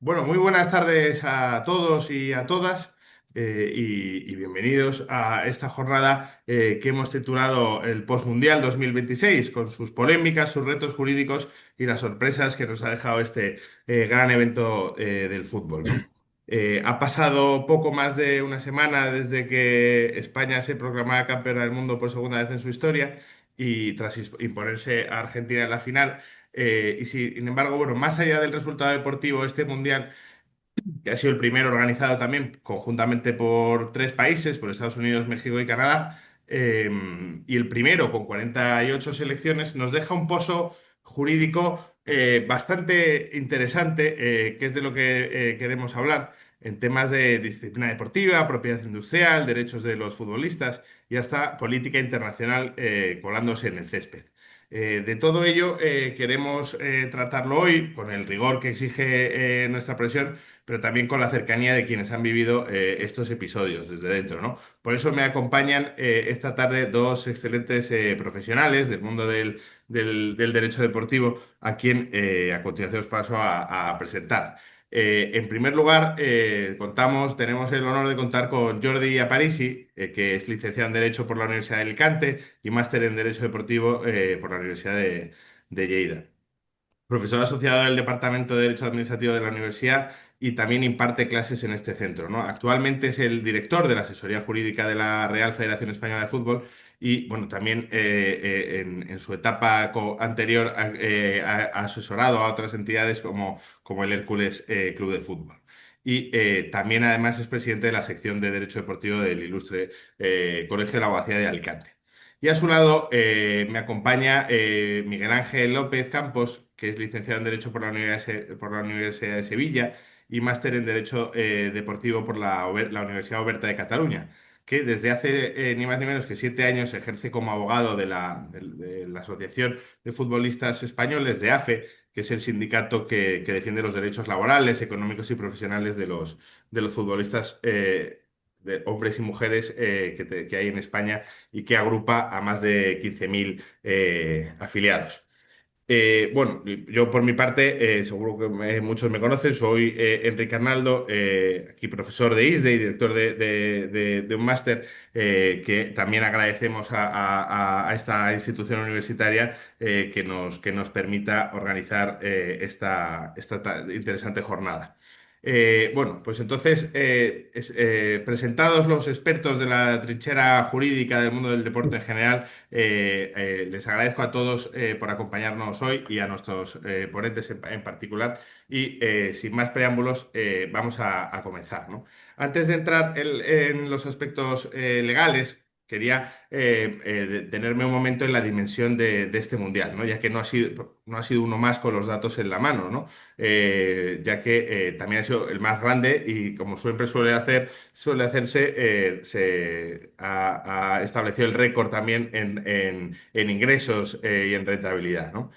Bueno, muy buenas tardes a todos y a todas y bienvenidos a esta jornada que hemos titulado el Postmundial 2026 con sus polémicas, sus retos jurídicos y las sorpresas que nos ha dejado este gran evento del fútbol, ¿no? Ha pasado poco más de una semana desde que España se proclamara campeona del mundo por segunda vez en su historia y tras imponerse a Argentina en la final. Sin embargo, bueno, más allá del resultado deportivo, este mundial, que ha sido el primero organizado también conjuntamente por tres países, por Estados Unidos, México y Canadá, eh, y el primero con 48 selecciones, nos deja un pozo jurídico bastante interesante, que es de lo que queremos hablar en temas de disciplina deportiva, propiedad industrial, derechos de los futbolistas y hasta política internacional colándose en el césped. De todo ello queremos tratarlo hoy con el rigor que exige nuestra profesión, pero también con la cercanía de quienes han vivido estos episodios desde dentro, ¿no? Por eso me acompañan esta tarde dos excelentes profesionales del mundo del derecho deportivo, a quien a continuación os paso a presentar. En primer lugar, tenemos el honor de contar con Jordi Aparici, que es licenciado en Derecho por la Universidad de Alicante y máster en Derecho Deportivo por la Universidad de Lleida. Profesor asociado del Departamento de Derecho Administrativo de la universidad y también imparte clases en este centro, ¿no? Actualmente es el director de la asesoría jurídica de la Real Federación Española de Fútbol y, bueno, también en su etapa anterior ha asesorado a otras entidades como el Hércules Club de Fútbol. Y también, además, es presidente de la sección de Derecho Deportivo del ilustre Colegio de la Abogacía de Alicante. Y a su lado me acompaña Miguel Ángel López Campos, que es licenciado en Derecho por la Universidad de Sevilla y máster en Derecho Deportivo por la Universidad Oberta de Cataluña, que desde hace ni más ni menos que 7 años ejerce como abogado de la Asociación de Futbolistas Españoles, de AFE, que es el sindicato que defiende los derechos laborales, económicos y profesionales de los futbolistas, de hombres y mujeres que hay en España y que agrupa a más de 15.000 afiliados. Bueno, yo por mi parte, seguro que muchos me conocen, soy Enrique Arnaldo, aquí profesor de ISDE y director de un máster que también agradecemos a esta institución universitaria que nos permita organizar esta interesante jornada. Bueno, pues entonces, presentados los expertos de la trinchera jurídica del mundo del deporte en general, les agradezco a todos por acompañarnos hoy y a nuestros ponentes en particular. Y sin más preámbulos, vamos a comenzar, ¿no? Antes de entrar en los aspectos legales, quería detenerme un momento en la dimensión de este mundial, ¿no? Ya que no ha sido uno más con los datos en la mano, ¿no? Ya que también ha sido el más grande y como siempre suele hacerse, se ha establecido el récord también en ingresos y en rentabilidad, ¿no?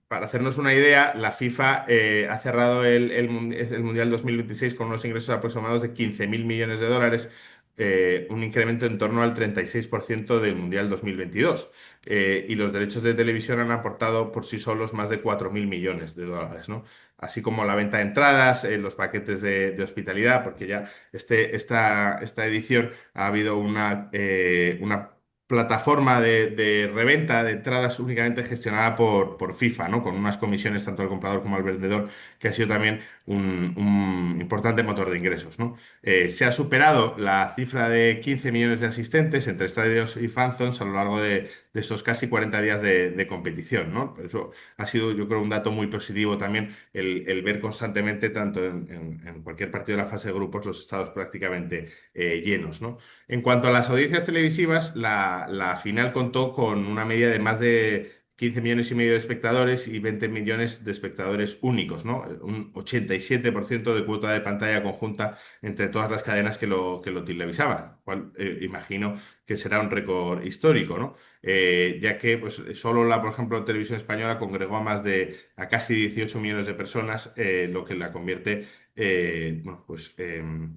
Para hacernos una idea, la FIFA ha cerrado el Mundial 2026 con unos ingresos aproximados de 15.000 millones de dólares, un incremento en torno al 36% del Mundial 2022. Y los derechos de televisión han aportado por sí solos más de 4.000 millones de dólares, ¿no? Así como la venta de entradas, los paquetes de hospitalidad, porque ya esta edición ha habido una plataforma de reventa de entradas únicamente gestionada por FIFA, ¿no? Con unas comisiones tanto al comprador como al vendedor, que ha sido también un importante motor de ingresos, ¿no? Se ha superado la cifra de 15 millones de asistentes entre estadios y fanzones a lo largo de estos casi 40 días de competición, ¿no? Eso ha sido, yo creo, un dato muy positivo también el ver constantemente, tanto en cualquier partido de la fase de grupos, los estados prácticamente llenos, ¿no? En cuanto a las audiencias televisivas, la final contó con una media de más de 15 millones y medio de espectadores y 20 millones de espectadores únicos, ¿no? Un 87% de cuota de pantalla conjunta entre todas las cadenas que lo televisaban, cual imagino que será un récord histórico, ¿no? Ya que pues, solo por ejemplo, Televisión Española congregó a casi 18 millones de personas, lo que la convierte bueno, pues,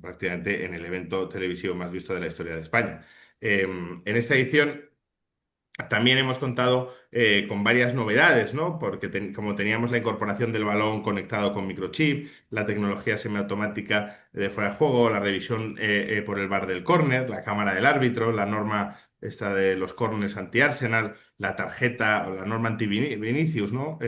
prácticamente en el evento televisivo más visto de la historia de España. En esta edición También hemos contado con varias novedades, ¿no? Porque como teníamos la incorporación del balón conectado con microchip, la tecnología semiautomática de fuera de juego, la revisión por el bar del córner, la cámara del árbitro, la norma esta de los córners anti-Arsenal, la tarjeta o la norma anti-Vinicius, ¿no?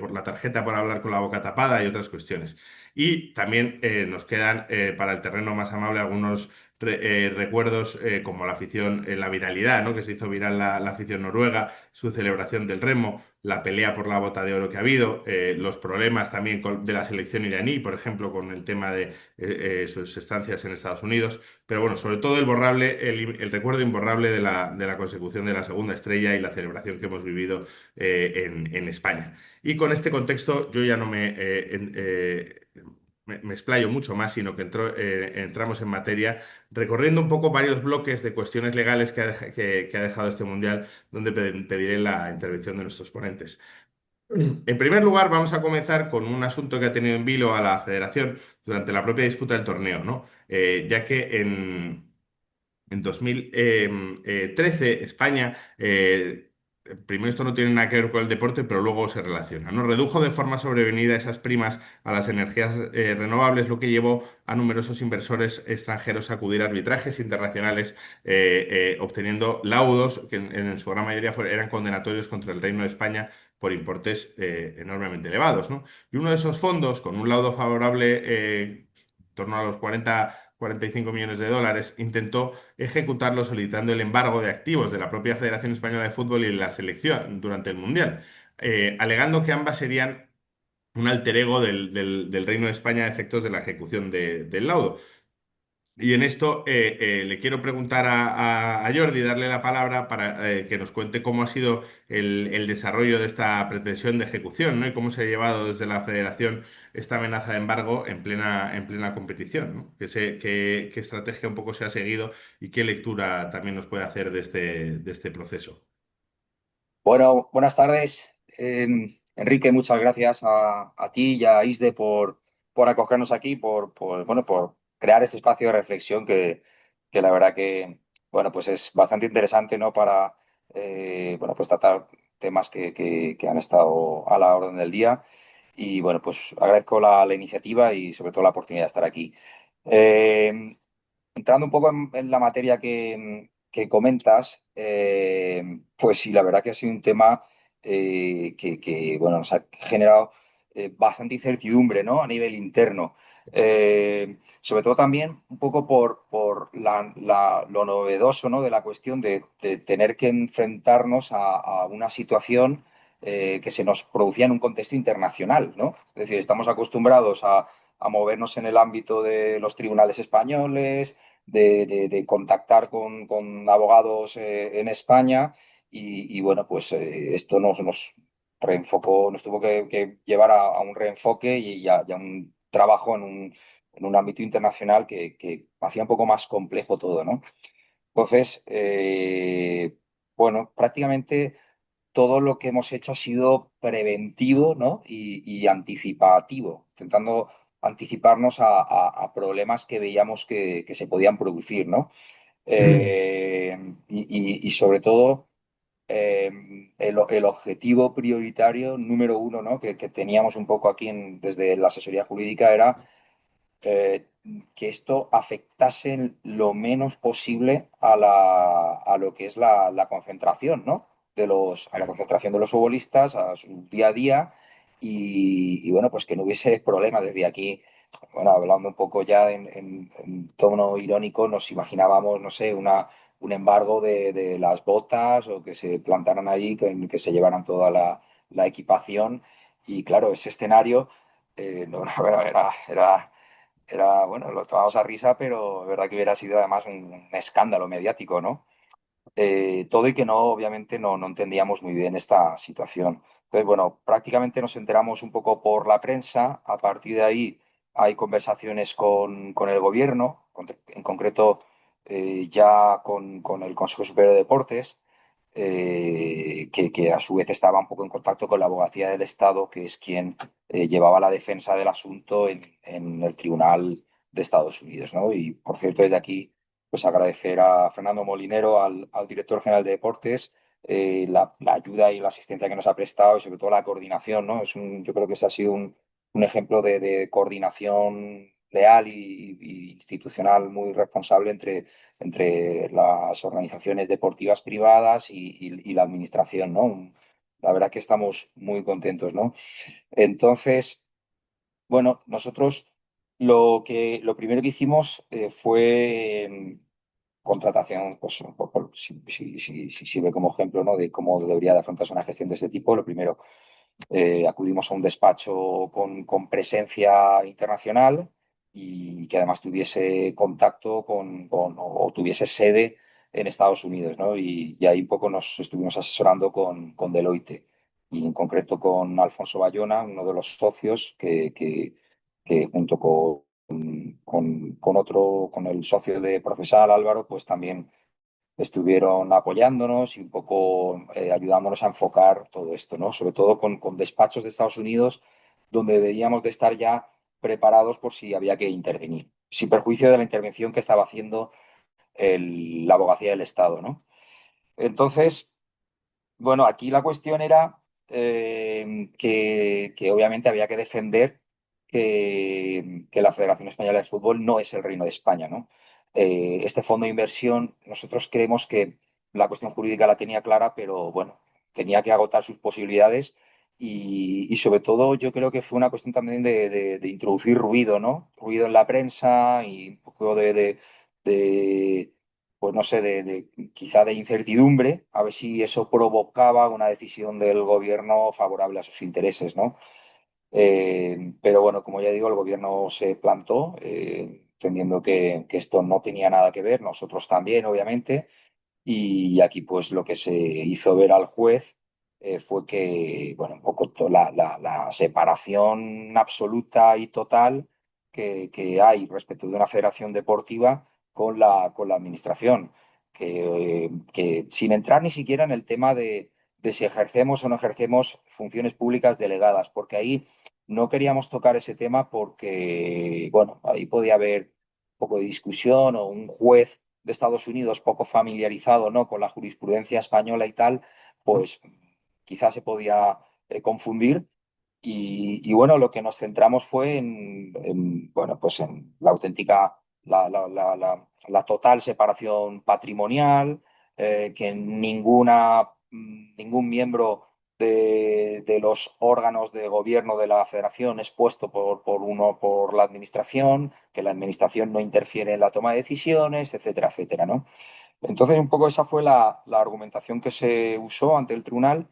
Por la tarjeta por hablar con la boca tapada y otras cuestiones. Y también nos quedan para el terreno más amable algunos recuerdos como la afición, la viralidad, ¿no? Que se hizo viral la afición noruega, su celebración del remo, la pelea por la bota de oro que ha habido, los problemas también de la selección iraní, por ejemplo, con el tema de sus estancias en Estados Unidos, pero bueno, sobre todo el recuerdo imborrable de la consecución de la segunda estrella y la celebración que hemos vivido en España. Y con este contexto yo ya no me explayo mucho más, sino que entramos en materia recorriendo un poco varios bloques de cuestiones legales que ha dejado este Mundial, donde pediré la intervención de nuestros ponentes. En primer lugar, vamos a comenzar con un asunto que ha tenido en vilo a la Federación durante la propia disputa del torneo, ¿no? Ya que en 2013 España, primero esto no tiene nada que ver con el deporte, pero luego se relaciona, ¿no? Redujo de forma sobrevenida esas primas a las energías renovables, lo que llevó a numerosos inversores extranjeros a acudir a arbitrajes internacionales, obteniendo laudos que en su gran mayoría eran condenatorios contra el Reino de España por importes enormemente elevados, ¿no? Y uno de esos fondos, con un laudo favorable en torno a los 45 millones de dólares, intentó ejecutarlo solicitando el embargo de activos de la propia Federación Española de Fútbol y de la selección durante el Mundial, alegando que ambas serían un alter ego del Reino de España a efectos de la ejecución del laudo. Y en esto le quiero preguntar a Jordi, darle la palabra para que nos cuente cómo ha sido el desarrollo de esta pretensión de ejecución, ¿no? Y cómo se ha llevado desde la Federación esta amenaza de embargo en plena competición, ¿no? Qué estrategia un poco se ha seguido y qué lectura también nos puede hacer de este proceso. Bueno, buenas tardes. Enrique, muchas gracias a ti y a ISDE por acogernos aquí, bueno, por crear este espacio de reflexión que la verdad que, bueno, pues es bastante interesante, ¿no? Para, bueno, pues tratar temas que han estado a la orden del día. Y bueno, pues agradezco la iniciativa y sobre todo la oportunidad de estar aquí. Eh, Entrando un poco en la materia que comentas, pues sí, la verdad que ha sido un tema bueno, nos ha generado bastante incertidumbre, ¿no? A nivel interno. Sobre todo también un poco por lo novedoso, ¿no? De la cuestión de tener que enfrentarnos a una situación que se nos producía en un contexto internacional, ¿no? Es decir, estamos acostumbrados a movernos en el ámbito de los tribunales españoles, de contactar con abogados en España bueno, pues esto nos reenfocó, nos tuvo que llevar a un reenfoque y a un trabajo en un ámbito internacional que hacía un poco más complejo todo, ¿no? Entonces, bueno, prácticamente todo lo que hemos hecho ha sido preventivo, ¿no? y anticipativo, intentando anticiparnos a problemas que veíamos que se podían producir, ¿no? Y sobre todo, el objetivo prioritario número uno, ¿no? que teníamos un poco aquí desde la asesoría jurídica era eh, que esto afectase lo menos posible a lo que es la concentración, ¿no? A la concentración de los futbolistas, a su día a día bueno, pues que no hubiese problemas desde aquí. Bueno, hablando un poco ya en tono irónico, nos imaginábamos, no sé, un embargo de las botas o que se plantaran allí, que se llevaran toda la equipación. Y claro, ese escenario, no, bueno, bueno, lo tomamos a risa, pero es verdad que hubiera sido además un escándalo mediático, ¿no? Todo y que no, obviamente no entendíamos muy bien esta situación. Entonces, bueno, prácticamente nos enteramos un poco por la prensa. A partir de ahí hay conversaciones con el gobierno, en concreto ya con el Consejo Superior de Deportes, que a su vez estaba un poco en contacto con la Abogacía del Estado, que es quien llevaba la defensa del asunto en el Tribunal de Estados Unidos, ¿no? Y por cierto, desde aquí pues agradecer a Fernando Molinero, al director general de deportes, la ayuda y la asistencia que nos ha prestado y sobre todo la coordinación, ¿no? Yo creo que ese ha sido un ejemplo de coordinación leal y institucional muy responsable entre las organizaciones deportivas privadas y la administración, ¿no? La verdad que estamos muy contentos, ¿no? Entonces, bueno, nosotros lo primero que hicimos fue contratación, pues un poco, si sirve como ejemplo, ¿no? De cómo debería de afrontarse una gestión de este tipo. Lo primero, acudimos a un despacho con presencia internacional y que además tuviese contacto o tuviese sede en Estados Unidos, ¿no? Y ahí un poco nos estuvimos asesorando con Deloitte y en concreto con Alfonso Bayona, uno de los socios que junto con el socio de Procesal, Álvaro, pues también estuvieron apoyándonos y un poco ayudándonos a enfocar todo esto, ¿no? Sobre todo con despachos de Estados Unidos donde deberíamos de estar ya preparados por si había que intervenir, sin perjuicio de la intervención que estaba haciendo la abogacía del Estado, ¿no? Entonces, bueno, aquí la cuestión era que obviamente había que defender que la Federación Española de Fútbol no es el Reino de España, ¿no? Este fondo de inversión, nosotros creemos que la cuestión jurídica la tenía clara, pero bueno, tenía que agotar sus posibilidades y sobre todo yo creo que fue una cuestión también de introducir ruido, ¿no? Ruido en la prensa y un poco de pues no sé, quizá de incertidumbre, a ver si eso provocaba una decisión del gobierno favorable a sus intereses, ¿no? Pero bueno, como ya digo, el gobierno se plantó, entendiendo que esto no tenía nada que ver, nosotros también, obviamente, y aquí pues lo que se hizo ver al juez fue que, bueno, un poco la separación absoluta y total que hay respecto de una federación deportiva con la administración, que sin entrar ni siquiera en el tema de si ejercemos o no ejercemos funciones públicas delegadas, porque ahí no queríamos tocar ese tema porque, bueno, ahí podía haber un poco de discusión o un juez de Estados Unidos poco familiarizado, ¿no? Con la jurisprudencia española y tal, pues quizás se podía confundir. Bueno, lo que nos centramos fue bueno, pues en la auténtica, la total separación patrimonial, que ningún miembro de los órganos de gobierno de la federación es puesto por la administración, que la administración no interfiere en la toma de decisiones, etcétera, etcétera, ¿no? Entonces, un poco esa fue la argumentación que se usó ante el tribunal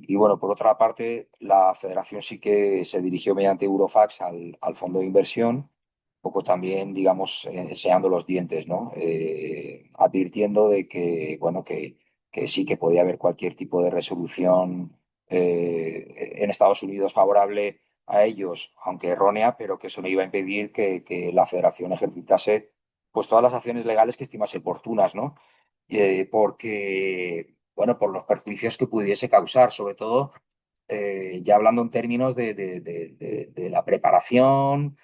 bueno, por otra parte, la federación sí que se dirigió mediante Eurofax al fondo de inversión, un poco también, digamos, enseñando los dientes, ¿no? Advirtiendo de que, bueno, que sí que podía haber cualquier tipo de resolución en Estados Unidos favorable a ellos, aunque errónea, pero que eso no iba a impedir que la federación ejercitase pues todas las acciones legales que estimase oportunas, ¿no? Porque, bueno, por los perjuicios que pudiese causar, sobre todo ya hablando en términos de la preparación,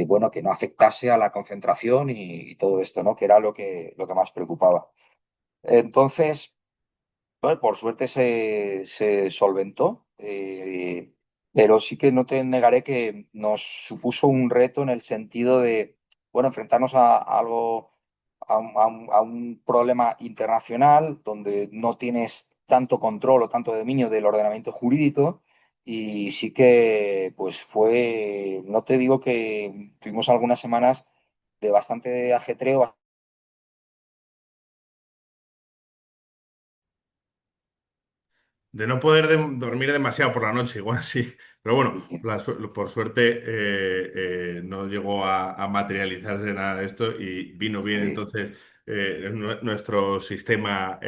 bueno, que no afectase a la concentración y todo esto, ¿no? Que era lo que más preocupaba. Entonces, bueno, por suerte se solventó, pero sí que no te negaré que nos supuso un reto en el sentido de, bueno, enfrentarnos a algo, a un problema internacional donde no tienes tanto control o tanto dominio del ordenamiento jurídico y sí que, pues no te digo que tuvimos algunas semanas de bastante ajetreo. De no poder dormir demasiado por la noche, igual sí. Pero bueno, por suerte no llegó a materializarse nada de esto y vino bien Sí, entonces nuestro sistema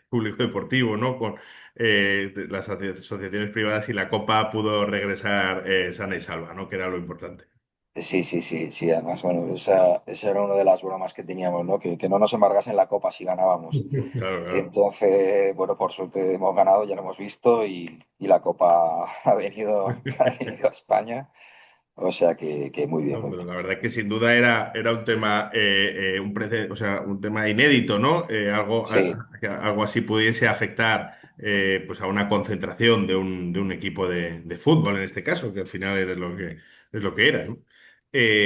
público deportivo, ¿no? Con las asociaciones privadas y la Copa pudo regresar sana y salva, ¿no? Que era lo importante. sí, sí, sí, sí. Además, bueno, esa era una de las bromas que teníamos, ¿no? Que no nos embargasen la copa si ganábamos. Claro, claro. Entonces, bueno, por suerte hemos ganado, ya lo hemos visto, y la copa ha venido a España. O sea que muy bien, No, muy pero bien. la verdad que sin duda era un tema, o sea, un tema inédito, ¿no? Sí, Que algo así pudiese afectar pues a una concentración de un equipo de fútbol, en este caso, que al final es lo que era, ¿no?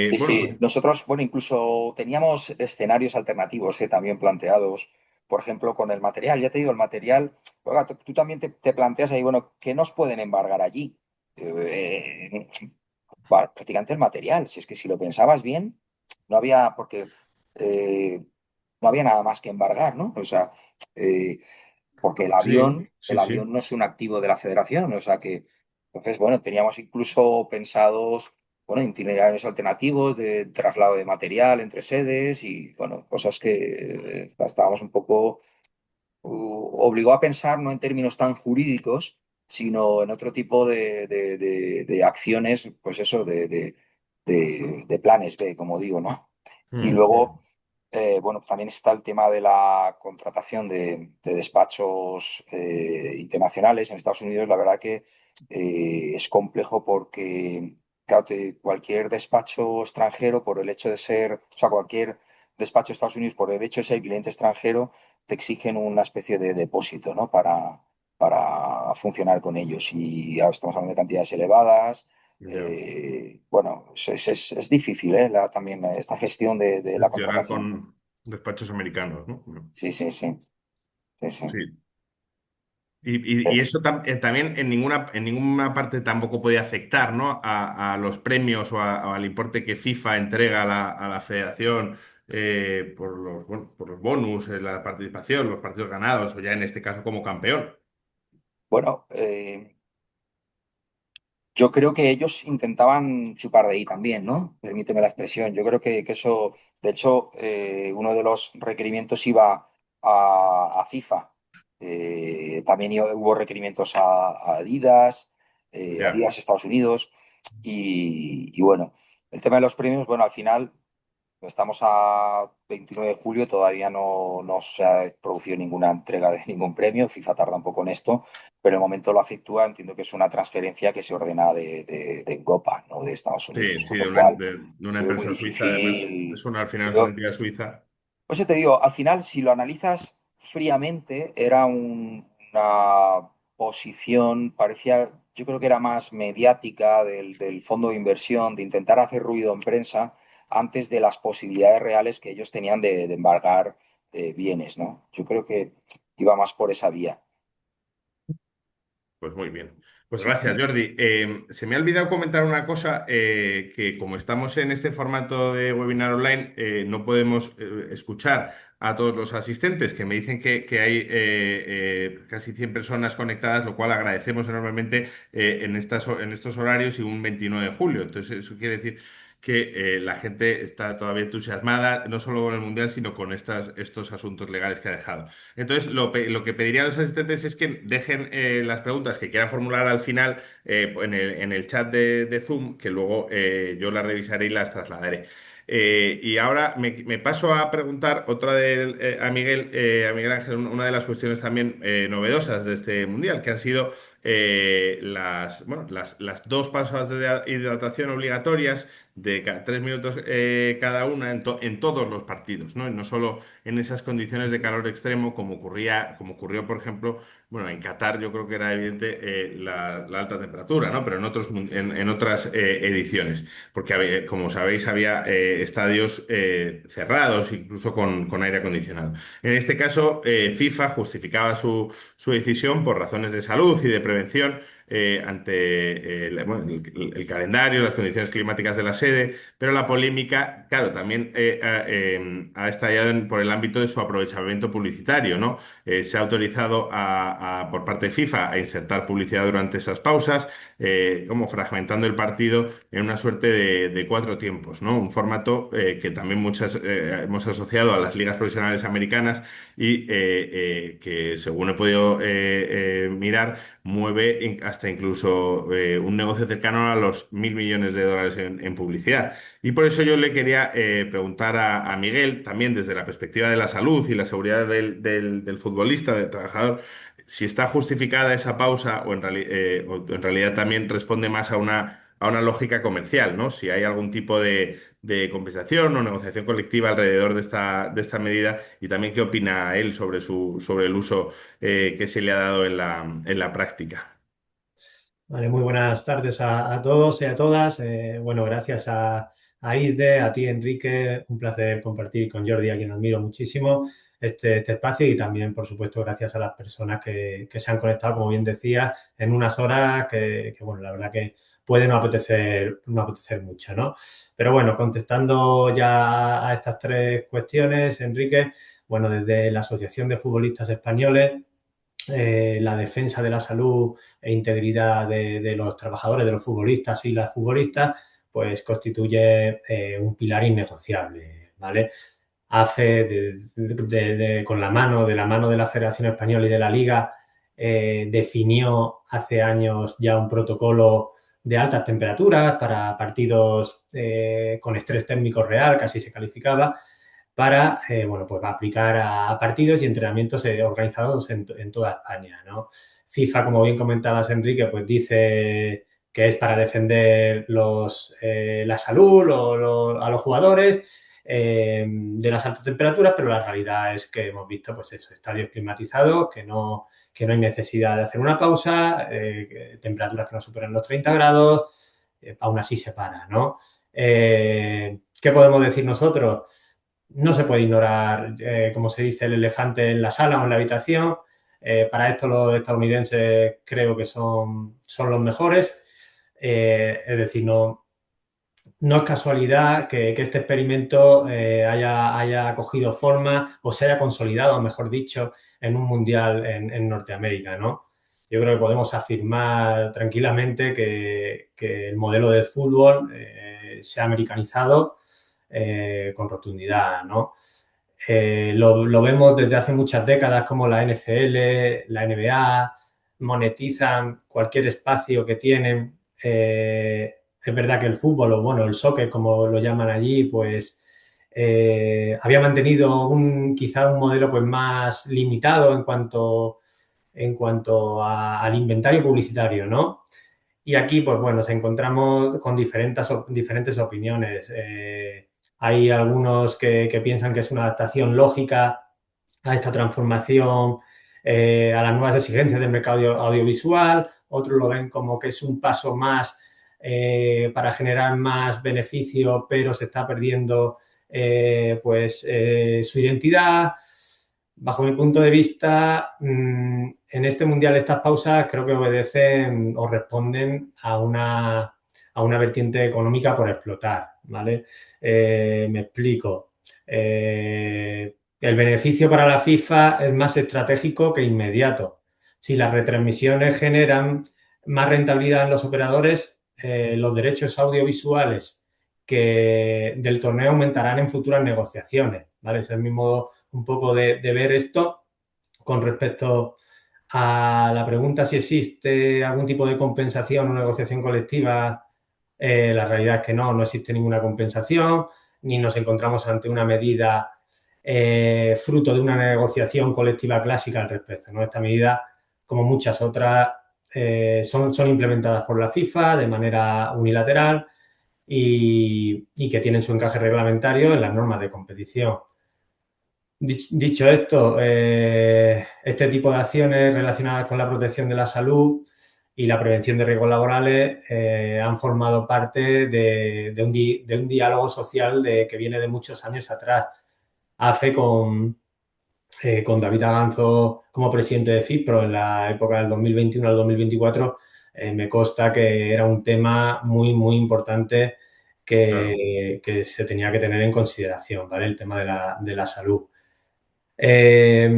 sí, Bueno, sí. pues Nosotros, bueno, incluso teníamos escenarios alternativos, también planteados, por ejemplo, con el material. Ya te digo, el material, oiga, tú también te planteas ahí, bueno, ¿qué nos pueden embargar allí? Eh, Prácticamente el material. Si es que si lo pensabas bien, no había, porque eh, no había nada más que embargar, ¿no? O sea, eh, porque sí, el sí, sí, avión no es un activo de la federación, o sea que, entonces, bueno, teníamos incluso pensados, bueno, itinerarios alternativos de traslado de material entre sedes y, bueno, cosas que estábamos un poco, obligó a pensar no en términos tan jurídicos, sino en otro tipo de acciones, pues eso, de planes B, como digo, ¿no? Y Mm, luego bueno, también está el tema de la contratación de despachos internacionales en Estados Unidos. La verdad que es complejo porque, claro, cualquier despacho extranjero, por el hecho de ser, o sea, cualquier despacho de Estados Unidos, por el hecho de ser cliente extranjero, te exigen una especie de depósito, ¿no? Para funcionar con ellos. Y ahora estamos hablando de cantidades elevadas. ya. Bueno, es difícil, también esta gestión de la Gestionar contratación. con despachos americanos, ¿no? Sí, sí, sí, sí, sí. Sí. Y Eh, eso también en ninguna parte tampoco puede afectar, ¿no? A los premios o al importe que FIFA entrega a la federación por bueno, por los bonus, la participación, los partidos ganados, o ya en este caso como campeón. bueno, yo creo que ellos intentaban chupar de ahí también, ¿no? Permíteme la expresión. Yo creo que eso, de hecho, uno de los requerimientos iba a FIFA. También hubo requerimientos a Adidas, Ya. Adidas Estados Unidos. Y bueno, el tema de los premios, bueno, al final estamos a 29 de julio, todavía no se ha producido ninguna entrega de ningún premio. FIFA tarda un poco en esto, pero el momento lo afectúa. Entiendo que es una transferencia que se ordena de Europa, no de Estados Sí, Unidos, sí, con lo cual de una yo veo muy empresa suiza, además. difícil. Es una, al final es una Yo, entidad suiza. por eso te digo, al final, si lo analizas fríamente, era una posición, parecía, yo creo que era más mediática del fondo de inversión, de intentar hacer ruido en prensa antes de las posibilidades reales que ellos tenían de embargar bienes, ¿no? Yo creo que iba más por esa vía. Pues muy bien. Pues Sí, gracias, Jordi. Se me ha olvidado comentar una cosa, que como estamos en este formato de webinar online, no podemos escuchar a todos los asistentes, que me dicen que hay casi 100 personas conectadas, lo cual agradecemos enormemente en estos horarios y un 29 de julio. Entonces, eso quiere decir que la gente está todavía entusiasmada, no solo con el Mundial, sino con estos asuntos legales que ha dejado. Entonces, lo que pediría a los asistentes es que dejen las preguntas que quieran formular al final en el chat de Zoom, que luego yo las revisaré y las trasladaré. Y ahora me paso a preguntar a Miguel Ángel, una de las cuestiones también novedosas de este mundial, que han sido las dos pausas de hidratación obligatorias de 3 minutos cada una en todos los partidos, ¿no? Y no solo en esas condiciones de calor extremo como ocurrió, por ejemplo, bueno, en Qatar yo creo que era evidente la alta temperatura, ¿no? Pero en otras ediciones, porque como sabéis había estadios cerrados, incluso con aire acondicionado. En este caso, FIFA justificaba su decisión por razones de salud y de prevención ante bueno, el calendario, las condiciones climáticas de la sede, pero la polémica, claro, también ha estallado por el ámbito de su aprovechamiento publicitario, ¿no? Se ha autorizado por parte de FIFA a insertar publicidad durante esas pausas, como fragmentando el partido en una suerte de cuatro tiempos, ¿no? Un formato que también muchas hemos asociado a las ligas profesionales americanas y que, según he podido mirar, mueve hasta incluso un negocio cercano a los 1.000 millones de dólares en publicidad. Y por eso yo le quería preguntar a Miguel, también desde la perspectiva de la salud y la seguridad del futbolista, del trabajador, si está justificada esa pausa o en realidad también responde más a una lógica comercial, ¿no? Si hay algún tipo de compensación o negociación colectiva alrededor de esta medida y también qué opina él sobre sobre el uso que se le ha dado en en la práctica. Vale, muy buenas tardes a todos y a todas. Bueno, gracias a ISDE, a ti, Enrique. Un placer compartir con Jordi, a quien admiro muchísimo, este espacio y también, por supuesto, gracias a las personas que se han conectado, como bien decía, en unas horas bueno, la verdad que puede no apetecer mucho, ¿no? Pero bueno, contestando ya a estas tres cuestiones, Enrique, bueno, desde la Asociación de Futbolistas Españoles, la defensa de la salud e integridad de los trabajadores, de los futbolistas y las futbolistas, pues constituye un pilar innegociable, ¿vale? Hace con de la mano de la Federación Española y de la Liga, definió hace años ya un protocolo de altas temperaturas para partidos con estrés térmico real, casi se calificaba, para bueno, pues aplicar a partidos y entrenamientos organizados en toda España, ¿no? FIFA, como bien comentabas, Enrique, pues dice que es para defender la salud a los jugadores de las altas temperaturas, pero la realidad es que hemos visto, pues eso, estadios climatizados, que no hay necesidad de hacer una pausa, temperaturas que no superan los 30 grados, aún así se para, ¿no? ¿Qué podemos decir nosotros? No se puede ignorar, como se dice, el elefante en la sala o en la habitación. Para esto los estadounidenses creo que son los mejores. Es decir, no es casualidad que este experimento haya cogido forma o se haya consolidado, mejor dicho, en un mundial en Norteamérica, ¿no? Yo creo que podemos afirmar tranquilamente que el modelo de fútbol se ha americanizado con rotundidad, ¿no? Lo vemos desde hace muchas décadas como la NFL, la NBA monetizan cualquier espacio que tienen. Es verdad que el fútbol, o bueno, el soccer, como lo llaman allí, pues había mantenido quizá un modelo pues más limitado en cuanto al inventario publicitario, ¿no? Y aquí, pues bueno, nos encontramos con diferentes opiniones. Hay algunos que piensan que es una adaptación lógica a esta transformación, a las nuevas exigencias del mercado audiovisual. Otros lo ven como que es un paso más para generar más beneficio, pero se está perdiendo su identidad. Bajo mi punto de vista, en este mundial estas pausas creo que obedecen o responden a una vertiente económica por explotar, ¿vale? Me explico. El beneficio para la FIFA es más estratégico que inmediato. Si las retransmisiones generan más rentabilidad en los operadores, los derechos audiovisuales del torneo aumentarán en futuras negociaciones, ¿vale? Ese es mi modo un poco de ver esto con respecto a la pregunta si existe algún tipo de compensación o negociación colectiva. La realidad es que no existe ninguna compensación, ni nos encontramos ante una medida fruto de una negociación colectiva clásica al respecto, ¿no? Esta medida, como muchas otras, son implementadas por la FIFA de manera unilateral y que tienen su encaje reglamentario en las normas de competición. Dicho esto, este tipo de acciones relacionadas con la protección de la salud y la prevención de riesgos laborales han formado parte de un diálogo social que viene de muchos años atrás. Hace con David Aganzo como presidente de FIPRO en la época del 2021 al 2024, me consta que era un tema muy, muy importante Claro. que se tenía que tener en consideración, ¿vale? El tema de la salud. Eh,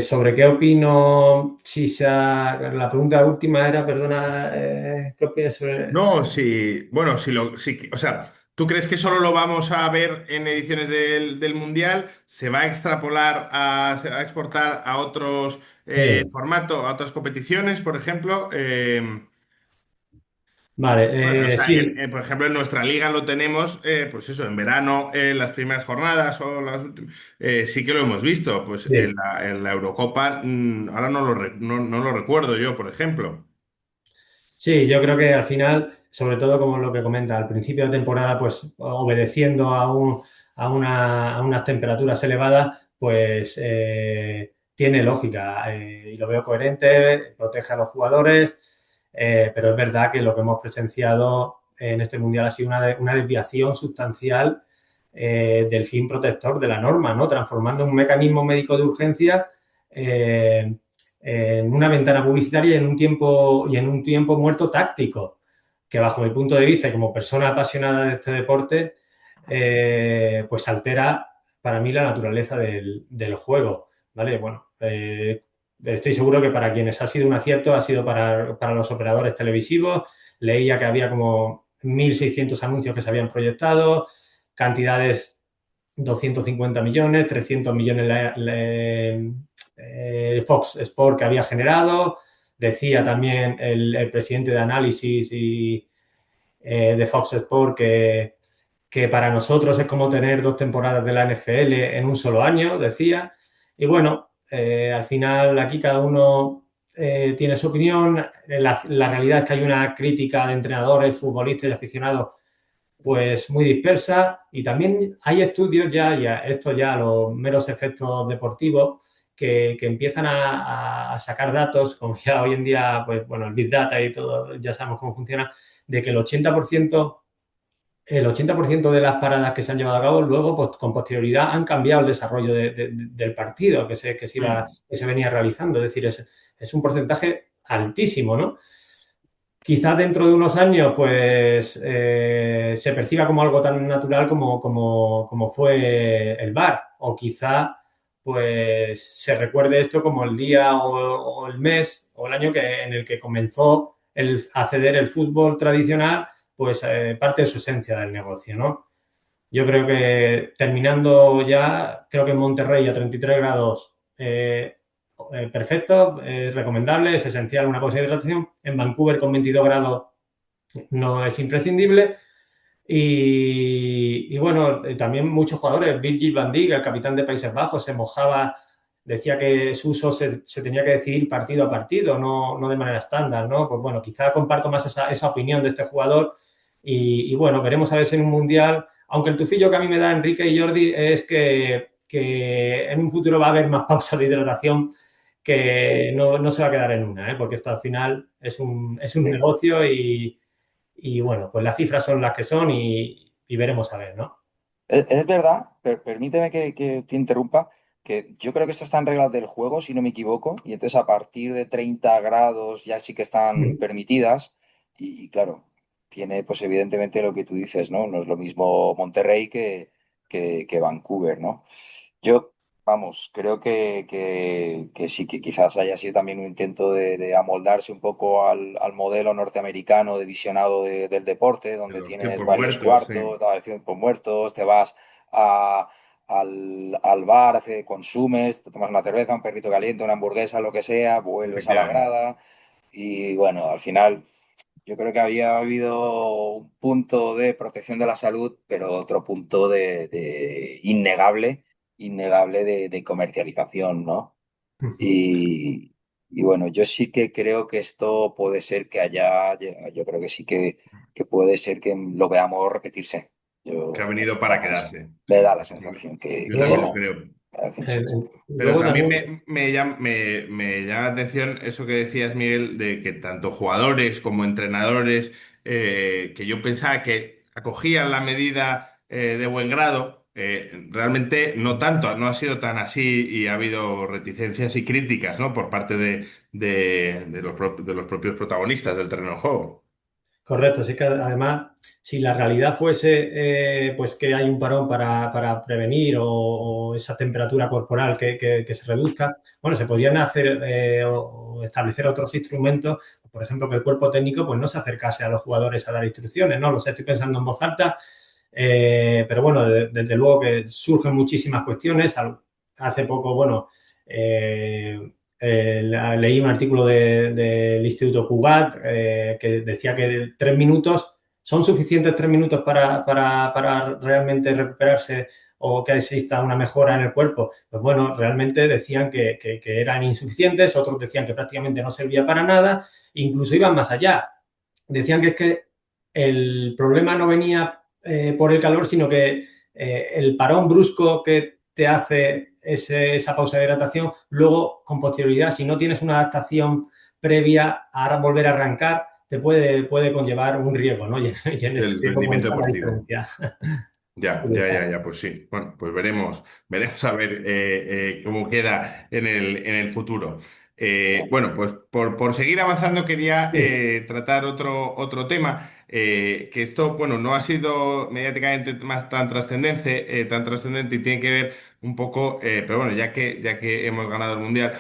sobre qué opino, la pregunta última era, perdona, ¿qué opinas sobre...? No, sí, bueno, o sea, ¿tú crees que solo lo vamos a ver en ediciones del Mundial? ¿Se va a extrapolar se va a exportar a otros Sí, formatos, a otras competiciones, por ejemplo? Bueno, o vale, sea, sí, por ejemplo, en nuestra liga lo tenemos, pues eso, en verano, las primeras jornadas o las últimas, sí que lo hemos visto. Pues sí. en la Eurocopa, ahora no no lo recuerdo yo, por ejemplo. Sí, yo creo que al final, sobre todo como lo que comenta, al principio de temporada, pues obedeciendo a unas temperaturas elevadas, pues tiene lógica y lo veo coherente, protege a los jugadores, pero es verdad que lo que hemos presenciado en este Mundial ha sido una desviación sustancial del fin protector de la norma, ¿no? Transformando un mecanismo médico de urgencia eh, en una ventana publicitaria y en un tiempo muerto táctico, que bajo mi punto de vista y como persona apasionada de este deporte, pues altera para mí la naturaleza del juego, ¿vale? Bueno, estoy seguro que para quienes ha sido un acierto ha sido para los operadores televisivos. Leía que había como 1.600 anuncios que se habían proyectado, cantidades 250 millones, 300 millones Fox Sport que había generado. Decía también el presidente de análisis de Fox Sport que para nosotros es como tener 2 temporadas de la NFL en un solo año, decía. Y bueno, al final aquí cada uno tiene su opinión. La realidad es que hay una crítica de entrenadores, futbolistas y aficionados pues muy dispersa y también hay estudios ya esto ya los meros efectos deportivos que empiezan a sacar datos, como ya hoy en día, pues bueno, el Big Data y todo, ya sabemos cómo funciona, de que el 80% de las paradas que se han llevado a cabo luego, pues, con posterioridad, han cambiado el desarrollo del partido Mm. que se venía realizando. Es decir, es un porcentaje altísimo, ¿no? Quizás dentro de unos años, pues, se perciba como algo tan natural como fue el VAR. O quizá, pues, se recuerde esto como el día o el mes o el año en el que comenzó a ceder el fútbol tradicional, pues, parte de su esencia del negocio, ¿no? Yo creo que terminando ya, creo que en Monterrey a 33 grados, perfecto, recomendable, es esencial una pausa de hidratación. En Vancouver con 22 grados no es imprescindible. Y bueno, también muchos jugadores, Virgil van Dijk, el capitán de Países Bajos, se mojaba, decía que su uso se tenía que decidir partido a partido, no de manera estándar, ¿no? Pues bueno, quizá comparto más esa opinión de este jugador y bueno, veremos a ver si en un mundial, aunque el tufillo que a mí me da Enrique y Jordi es que en un futuro va a haber más pausas de hidratación que no se va a quedar en una, ¿eh? Porque esto al final es un Sí. negocio y bueno, pues las cifras son las que son y veremos a ver, ¿no? Es verdad, permíteme que te interrumpa, que yo creo que esto está en reglas del juego, si no me equivoco, y entonces a partir de 30 grados ya sí que están Mm. permitidas, y claro, tiene pues evidentemente lo que tú dices, ¿no? No es lo mismo Monterrey que Vancouver, ¿no? Yo, vamos, creo que sí, que quizás haya sido también un intento de amoldarse un poco al modelo norteamericano de visionado del deporte, De donde los tienes tiempos varios muertos, sí, cuartos, varios tiempos muertos, te vas al bar, consumes, te tomas una cerveza, un perrito caliente, una hamburguesa, lo que sea, vuelves a la efectivamente. grada y bueno, al final yo creo que había habido un punto de protección de la salud, pero otro punto de innegable de comercialización, ¿no? Y, y bueno, yo sí que creo que esto puede ser que haya, yo creo que sí que puede ser que lo veamos repetirse. Que ha Yo, venido para quedarse. me Sí, da la sensación yo que también sí. lo Luego, creo. Me da la sensación. Pero luego también también, me llama la atención eso que decías, Miguel, de que tanto jugadores como entrenadores, que yo pensaba que acogían la medida de buen grado, realmente no tanto, no ha sido tan así y ha habido reticencias y críticas, ¿no? Por parte de los propios protagonistas del terreno de juego. correcto, sí que además, si la realidad fuese pues que hay un parón para prevenir o esa temperatura corporal que se reduzca, bueno, se podrían hacer o establecer otros instrumentos, por ejemplo, que el cuerpo técnico pues no se acercase a los jugadores a dar instrucciones, no lo sé, estoy pensando en voz alta, pero bueno, desde luego que surgen muchísimas cuestiones. Hace poco, bueno, leí un artículo del Instituto Cugat que decía que 3 minutos son suficientes 3 minutos para realmente recuperarse o que exista una mejora en el cuerpo. Pues bueno, realmente decían que eran insuficientes, otros decían que prácticamente no servía para nada, incluso iban más allá. decían que es que el problema no venía por el calor, sino que el parón brusco que te hace esa pausa de hidratación, luego con posterioridad, si no tienes una adaptación previa a volver a arrancar, te puede conllevar un riesgo, ¿no? Y en este del tiempo pues, rendimiento está la deportivo. diferencia. Ya, pues sí. Bueno, pues veremos a ver cómo queda en el futuro. Bueno, pues por seguir avanzando quería Sí, tratar otro tema, que esto, bueno, no ha sido mediáticamente más tan trascendente y tiene que ver un poco, pero bueno, ya que hemos ganado el Mundial,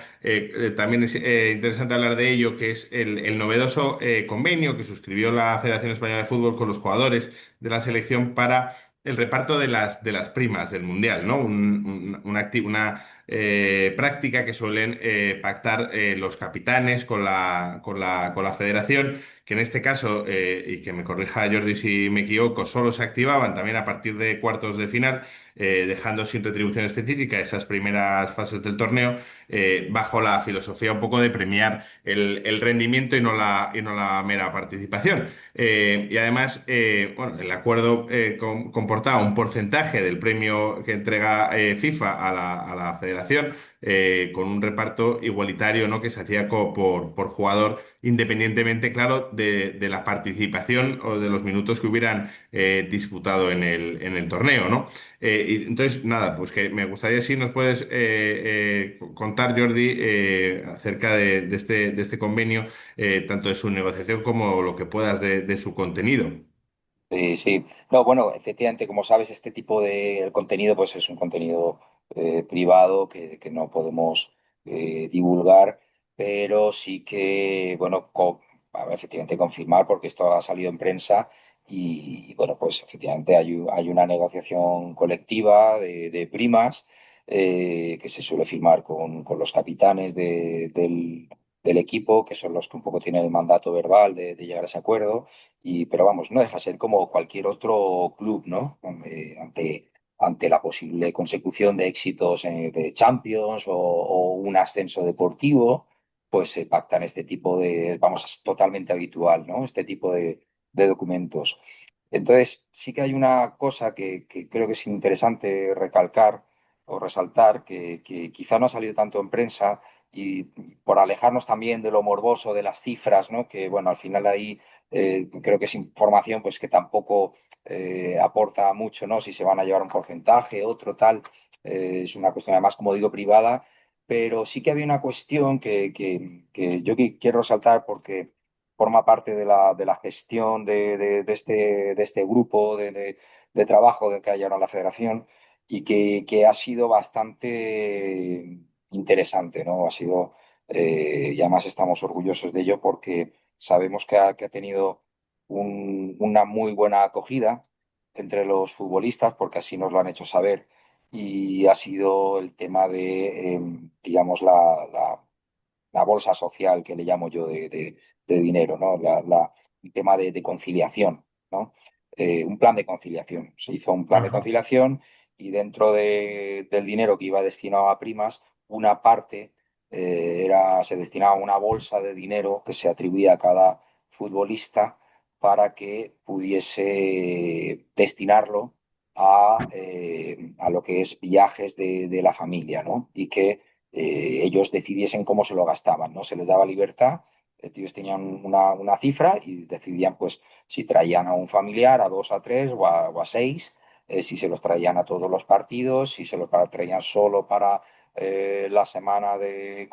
también es interesante hablar de ello, que es el novedoso convenio que suscribió la Federación Española de Fútbol con los jugadores de la selección para el reparto de las primas del Mundial, ¿no? Una práctica que suelen pactar los capitanes con la federación, que en este caso, y que me corrija Jordi si me equivoco, solo se activaban también a partir de cuartos de final, dejando sin retribución específica esas primeras fases del torneo, bajo la filosofía un poco de premiar el rendimiento y no la mera participación. Y además, bueno, el acuerdo comportaba un porcentaje del premio que entrega FIFA a la federación, con un reparto igualitario, ¿no? Que se hacía por jugador, independientemente, claro, de la participación o de los minutos que hubieran disputado en el torneo, ¿no? Y entonces, nada, pues que me gustaría si nos puedes contar, Jordi, acerca de este convenio, tanto de su negociación como lo que puedas de su contenido. Sí, sí. No, bueno, efectivamente, como sabes, este tipo de contenido pues es un contenido privado que no podemos divulgar, pero sí que, bueno, a ver, efectivamente confirmar porque esto ha salido en prensa y, bueno, pues efectivamente hay una negociación colectiva de primas que se suele firmar con los capitanes del equipo, que son los que un poco tienen el mandato verbal de llegar a ese acuerdo. Pero vamos, no deja de ser como cualquier otro club, ¿no? Ante la posible consecución de éxitos de Champions o un ascenso deportivo, pues se pactan este tipo vamos, es totalmente habitual, ¿no? Este tipo de documentos. Entonces, sí que hay una cosa que creo que es interesante recalcar o resaltar, que quizá no ha salido tanto en prensa y por alejarnos también de lo morboso de las cifras, ¿no? Que, bueno, al final ahí creo que es información pues que tampoco aporta mucho, ¿no? Si se van a llevar un porcentaje, otro tal, es una cuestión además, como digo, privada, pero sí que había una cuestión que yo quiero resaltar porque forma parte de la gestión de este grupo de trabajo que hay ahora en la federación y que ha sido bastante interesante, ¿no? Ha sido, y además estamos orgullosos de ello porque sabemos que ha tenido una muy buena acogida entre los futbolistas, porque así nos lo han hecho saber, y ha sido el tema digamos, la bolsa social que le llamo yo de dinero, ¿no? El tema de conciliación, ¿no? Un plan de conciliación. Se hizo un plan de Ajá. conciliación y dentro del dinero que iba destinado a primas, una parte se destinaba a una bolsa de dinero que se atribuía a cada futbolista para que pudiese destinarlo a lo que es viajes de la familia, ¿no? Y que ellos decidiesen cómo se lo gastaban, ¿no? Se les daba libertad, ellos tenían una cifra y decidían, pues, si traían a un familiar, a dos, a tres o a seis, si se los traían a todos los partidos, si se los traían solo para la semana de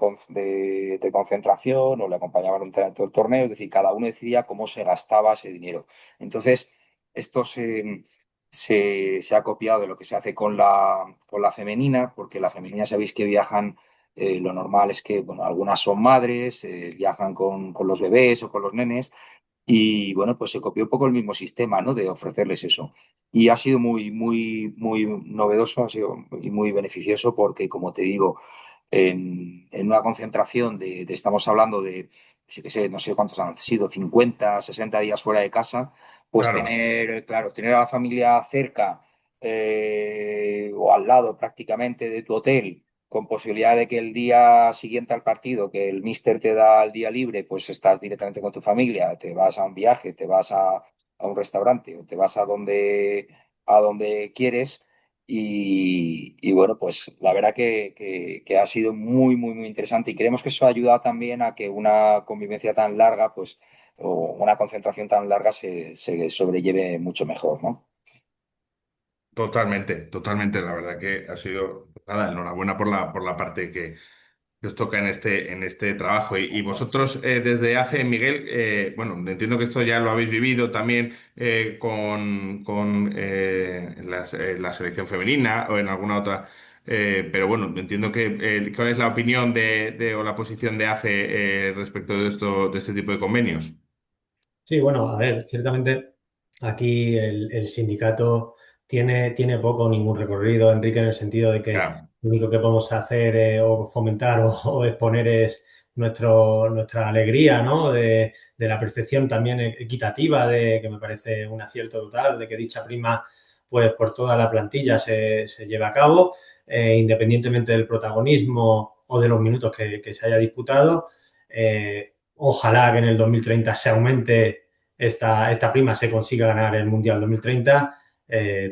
concentración o le acompañaban durante todo el torneo, es decir, cada uno decidía cómo se gastaba ese dinero. Entonces, esto se ha copiado de lo que se hace con la femenina, porque la femenina sabéis que viajan, lo normal es que, bueno, algunas son madres, viajan con los bebés o con los nenes, y bueno, pues se copió un poco el mismo sistema, ¿no? De ofrecerles eso. Y ha sido muy, muy, muy novedoso, ha sido muy beneficioso porque, como te digo, en una concentración estamos hablando de, sí que sé, no sé cuántos han sido, 50 60 días fuera de casa, pues Claro. claro, tener a la familia cerca o al lado prácticamente de tu hotel. con posibilidad de que el día siguiente al partido, que el míster te da el día libre, pues estás directamente con tu familia, te vas a un viaje, te vas a un restaurante o te vas a donde quieres. Y bueno, pues la verdad que ha sido muy, muy, muy interesante y creemos que eso ha ayudado también a que una convivencia tan larga, pues, o una concentración tan larga se sobrelleve mucho mejor, ¿no? Totalmente, totalmente. La verdad que ha sido, nada, enhorabuena por la parte que os toca en este trabajo. Y vosotros desde ACE, Miguel, bueno, entiendo que esto ya lo habéis vivido también con la selección femenina o en alguna otra, pero bueno, entiendo que ¿cuál es la opinión o la posición de ACE respecto de esto, de este tipo de convenios? Sí, bueno, a ver, ciertamente aquí el sindicato tiene poco o ningún recorrido, Enrique, en el sentido de que Claro. lo único que podemos hacer o fomentar o exponer es nuestra alegría, ¿no? De la percepción también equitativa, de que me parece un acierto total, de que dicha prima, pues por toda la plantilla se lleve a cabo, independientemente del protagonismo o de los minutos que se haya disputado. Ojalá que en el 2030 se aumente esta prima, se consiga ganar el Mundial 2030.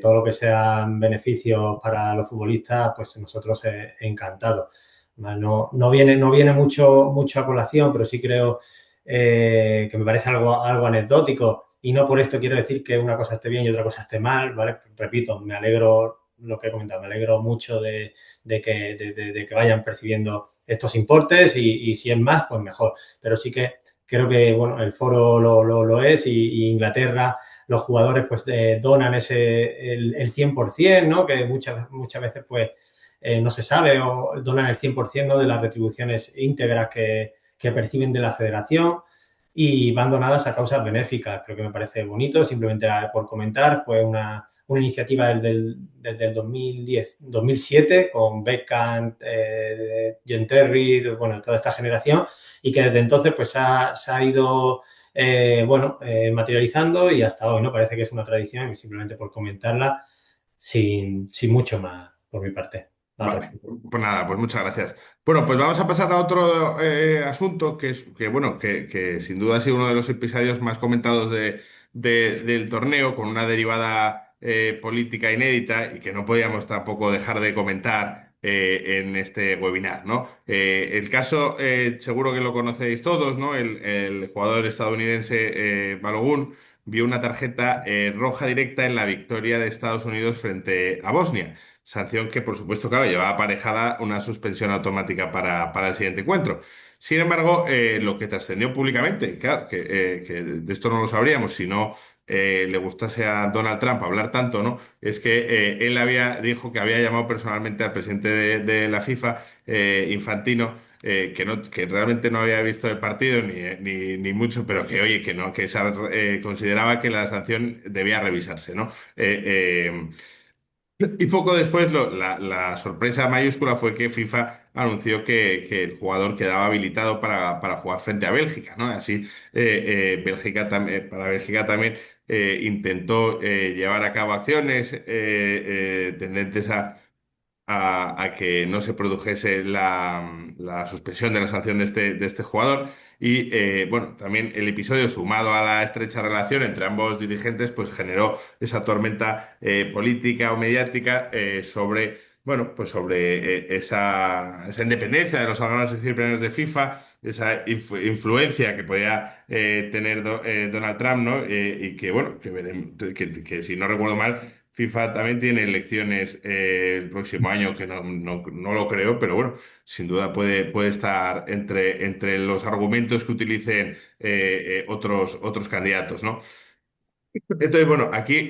Todo lo que sean beneficios para los futbolistas, pues nosotros encantados. No viene mucho a colación, pero sí creo que me parece algo anecdótico. Y no por esto quiero decir que una cosa esté bien y otra cosa esté mal, ¿vale? Repito, me alegro lo que he comentado, me alegro mucho de que vayan percibiendo estos importes y si es más, pues mejor. Pero sí que creo que bueno, el foro lo es y Inglaterra, los jugadores pues donan el 100%, ¿no? Que muchas veces pues no se sabe o donan el 100%, ¿no? De las retribuciones íntegras que perciben de la federación y van donadas a causas benéficas. Creo que me parece bonito, simplemente por comentar, fue una iniciativa desde el 2010, 2007 con Beckham, John Terry, bueno, toda esta generación y que desde entonces pues se ha ido materializando y hasta hoy, ¿no? Parece que es una tradición y simplemente por comentarla sin mucho más por mi parte al Vale, respecto. pues nada, pues muchas gracias. Bueno, pues vamos a pasar a otro asunto bueno, que sin duda ha sido uno de los episodios más comentados del torneo, con una derivada política inédita y que no podíamos tampoco dejar de comentar en este webinar, ¿no? El caso, seguro que lo conocéis todos, ¿no? El jugador estadounidense Balogun vio una tarjeta roja directa en la victoria de Estados Unidos frente a Bosnia. Sanción que, por supuesto, claro, llevaba aparejada una suspensión automática para el siguiente encuentro. Sin embargo, lo que trascendió públicamente, claro, que de esto no lo sabríamos si no le gustase a Donald Trump hablar tanto, ¿no? Es que dijo que había llamado personalmente al presidente de la FIFA, Infantino, que realmente no había visto el partido ni mucho, pero que, oye, que no, consideraba que la sanción debía revisarse, ¿no? Y poco después la sorpresa mayúscula fue que FIFA anunció que el jugador quedaba habilitado para jugar frente a Bélgica, ¿no? Así para Bélgica también intentó llevar a cabo acciones tendentes a que no se produjese la suspensión de la sanción de este jugador. Y bueno, también el episodio, sumado a la estrecha relación entre ambos dirigentes, pues generó esa tormenta política o mediática bueno, pues sobre esa independencia de los órganos disciplinarios de FIFA, esa influencia que podía tener Donald Trump, ¿no? Y que, bueno, que si no recuerdo mal, FIFA también tiene elecciones el próximo año, que no lo creo, pero bueno, sin duda puede estar entre los argumentos que utilicen otros candidatos, ¿no? Entonces, bueno, aquí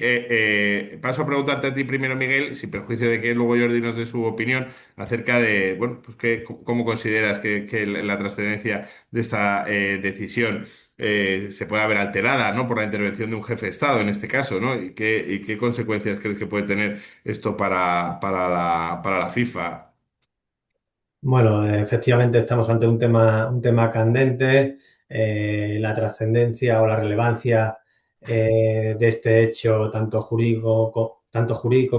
paso a preguntarte a ti primero, Miguel, sin perjuicio de que luego Jordi nos dé su opinión acerca de, bueno, pues cómo consideras que la trascendencia de esta decisión se puede ver alterada, ¿no? Por la intervención de un jefe de Estado en este caso, ¿no? Y qué consecuencias crees que puede tener esto para la FIFA. Bueno, efectivamente estamos ante un tema candente. La trascendencia o la relevancia de este hecho, tanto jurídico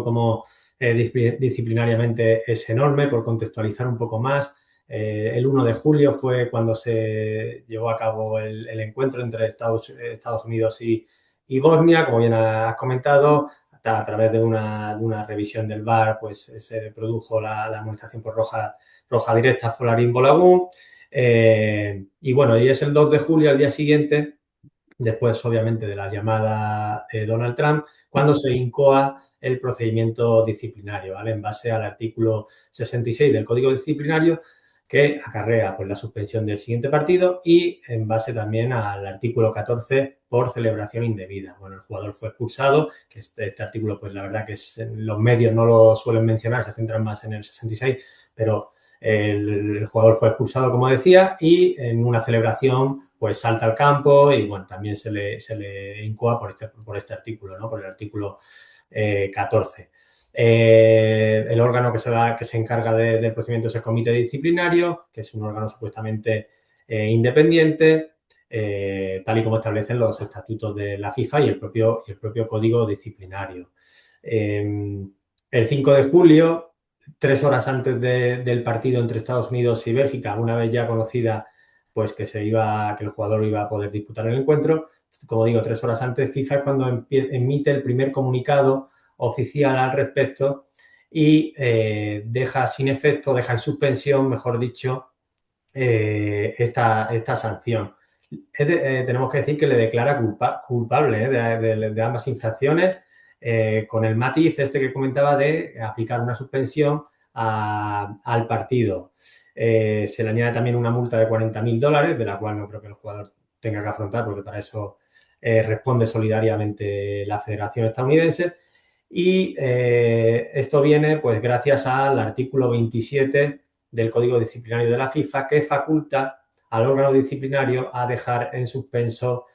como disciplinariamente es enorme. Por contextualizar un poco más, el 1 de julio fue cuando se llevó a cabo el encuentro entre Estados Unidos y Bosnia, como bien has comentado. A través de una revisión del VAR, pues se produjo la amonestación por roja directa a Folarin Bolagun. Y bueno, y es el 2 de julio, al día siguiente, después obviamente de la llamada de Donald Trump, cuando se incoa el procedimiento disciplinario, ¿vale? En base al artículo 66 del Código Disciplinario, que acarrea pues, la suspensión del siguiente partido, y en base también al artículo 14 por celebración indebida. Bueno, el jugador fue expulsado, que este artículo, pues la verdad que los medios no lo suelen mencionar, se centran más en el 66, pero el jugador fue expulsado, como decía, y en una celebración pues salta al campo y bueno, también se le incoa por este artículo, ¿no? Por el artículo 14. El órgano que se encarga del procedimiento es el comité disciplinario, que es un órgano supuestamente independiente, tal y como establecen los estatutos de la FIFA y el propio código disciplinario. El 5 de julio, 3 horas antes del partido entre Estados Unidos y Bélgica, una vez ya conocida pues que el jugador iba a poder disputar el encuentro, como digo, 3 horas antes, FIFA es cuando emite el primer comunicado oficial al respecto y deja en suspensión, mejor dicho, esta sanción. Tenemos que decir que le declara culpable de ambas infracciones, con el matiz que comentaba de aplicar una suspensión al partido. Se le añade también una multa de $40.000, de la cual no creo que el jugador tenga que afrontar, porque para eso responde solidariamente la Federación Estadounidense. Y esto viene pues gracias al artículo 27 del Código Disciplinario de la FIFA, que faculta al órgano disciplinario a dejar en suspenso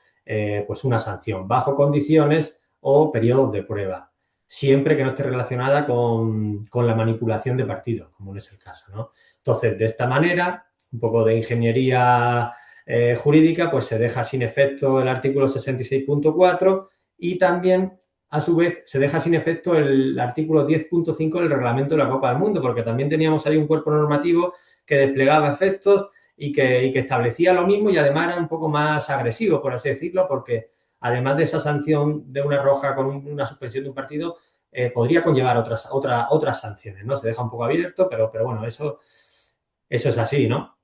pues una sanción bajo condiciones o periodos de prueba, siempre que no esté relacionada con la manipulación de partidos, como no es el caso, ¿no? Entonces, de esta manera, un poco de ingeniería jurídica, pues se deja sin efecto el artículo 66.4 y también, a su vez, se deja sin efecto el artículo 10.5 del reglamento de la Copa del Mundo, porque también teníamos ahí un cuerpo normativo que desplegaba efectos y que establecía lo mismo, y además era un poco más agresivo, por así decirlo, porque además de esa sanción de una roja con una suspensión de un partido, podría conllevar otras sanciones, ¿no? Se deja un poco abierto, pero bueno, eso es así, ¿no?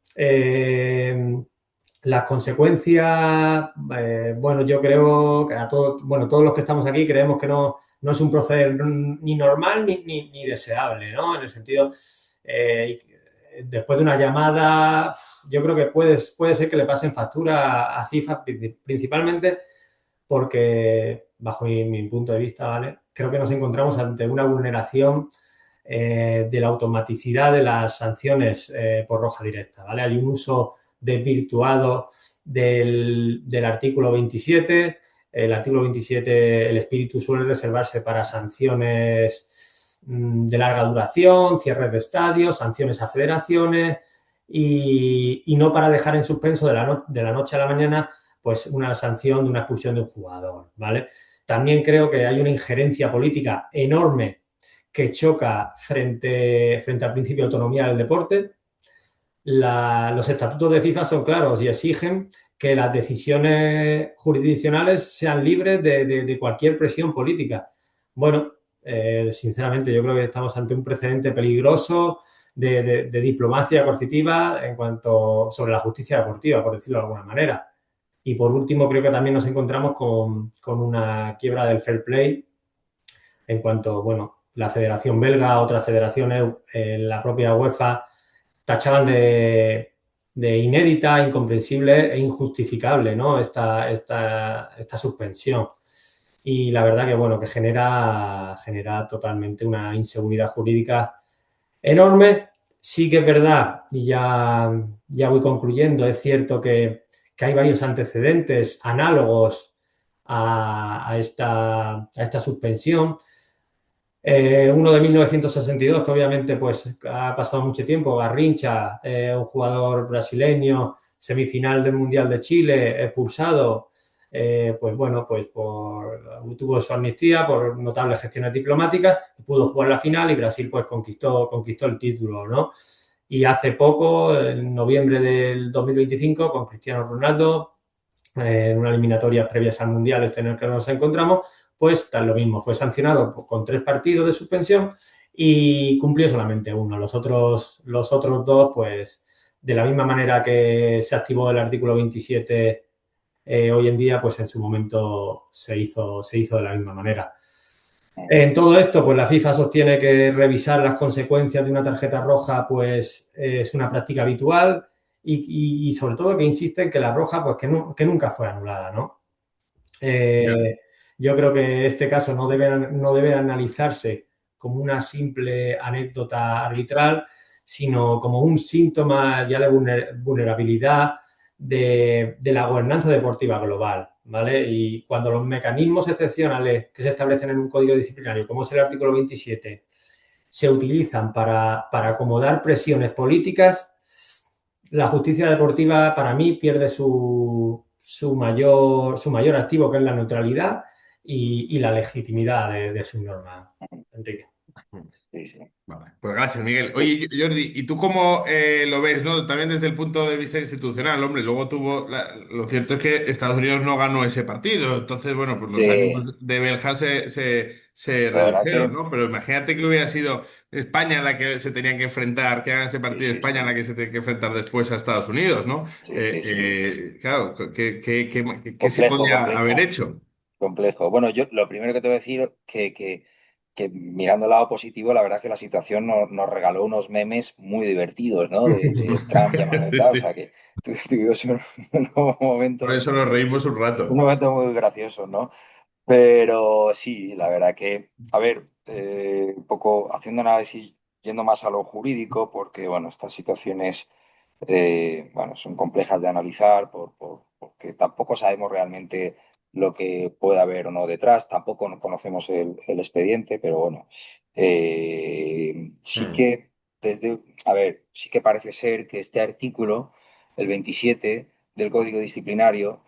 Las consecuencias, bueno, yo creo que todos los que estamos aquí creemos que no es un proceder ni normal ni deseable, ¿no? En el sentido, después de una llamada, yo creo que puede ser que le pasen factura a FIFA, principalmente porque, bajo mi punto de vista, ¿vale? Creo que nos encontramos ante una vulneración de la automaticidad de las sanciones por roja directa, ¿vale? Hay un uso desvirtuado del artículo 27. El artículo 27, el espíritu suele reservarse para sanciones de larga duración, cierres de estadios, sanciones a federaciones y no para dejar en suspenso de la noche a la mañana pues una sanción de una expulsión de un jugador, ¿vale? También creo que hay una injerencia política enorme que choca frente al principio de autonomía del deporte. Los estatutos de FIFA son claros y exigen que las decisiones jurisdiccionales sean libres de cualquier presión política. Bueno, sinceramente yo creo que estamos ante un precedente peligroso de diplomacia coercitiva sobre la justicia deportiva, por decirlo de alguna manera. Y por último, creo que también nos encontramos con una quiebra del fair play en cuanto, bueno, la Federación Belga, otras federaciones, la propia UEFA, tachaban de inédita, incomprensible e injustificable, ¿no? Esta suspensión. Y la verdad que, bueno, que genera totalmente una inseguridad jurídica enorme. Sí que es verdad, y ya voy concluyendo, es cierto que hay varios antecedentes análogos a esta suspensión. Uno de 1962, que obviamente pues ha pasado mucho tiempo, Garrincha, un jugador brasileño, semifinal del Mundial de Chile, expulsado pues bueno, tuvo su amnistía por notables gestiones diplomáticas, pudo jugar la final y Brasil pues conquistó el título, ¿no? Y hace poco, en noviembre del 2025, con Cristiano Ronaldo, en una eliminatoria previas al Mundial este en el que nos encontramos, pues tal lo mismo, fue sancionado con 3 partidos de suspensión y cumplió solamente uno. Los otros dos, pues de la misma manera que se activó el artículo 27 hoy en día, pues en su momento se hizo de la misma manera. En todo esto, pues la FIFA sostiene que revisar las consecuencias de una tarjeta roja, pues es una práctica habitual y sobre todo que insiste en que la roja, pues que nunca fue anulada, ¿no? Ya. Yo creo que este caso no debe analizarse como una simple anécdota arbitral, sino como un síntoma ya de vulnerabilidad de la gobernanza deportiva global, ¿vale? Y cuando los mecanismos excepcionales que se establecen en un código disciplinario, como es el artículo 27, se utilizan para acomodar presiones políticas, la justicia deportiva para mí pierde su mayor activo, que es la neutralidad y la legitimidad de sus normas, Enrique. Sí, sí. Vale, pues gracias, Miguel. Oye, Jordi, ¿y tú cómo lo ves, no? También desde el punto de vista institucional, hombre, luego lo cierto es que Estados Unidos no ganó ese partido, entonces, bueno, pues los ánimos de Belja se La verdad redujeron, que ¿no? Pero imagínate que hubiera sido España la que se tenían que enfrentar, que hagan ese sí, partido, sí, España la sí. que se tiene que enfrentar después a Estados Unidos, ¿no? Sí, sí, sí. Claro, ¿qué se Complejo, podía haber complejo. hecho? Complejo. Bueno, yo lo primero que te voy a decir que mirando el lado positivo, la verdad es que la situación nos regaló unos memes muy divertidos, ¿no? De Trump llamando y Sí, tal. O sí. sea que tuvimos unos Por momentos, eso nos reímos un unos rato. momentos muy graciosos, ¿no? Pero sí, la verdad que, a ver, un poco haciendo análisis, yendo más a lo jurídico, porque, bueno, estas situaciones, bueno, son complejas de analizar porque tampoco sabemos realmente lo que puede haber o no detrás, tampoco no conocemos el expediente, pero bueno, sí Hmm. que a ver, sí que parece ser que este artículo, el 27 del Código Disciplinario,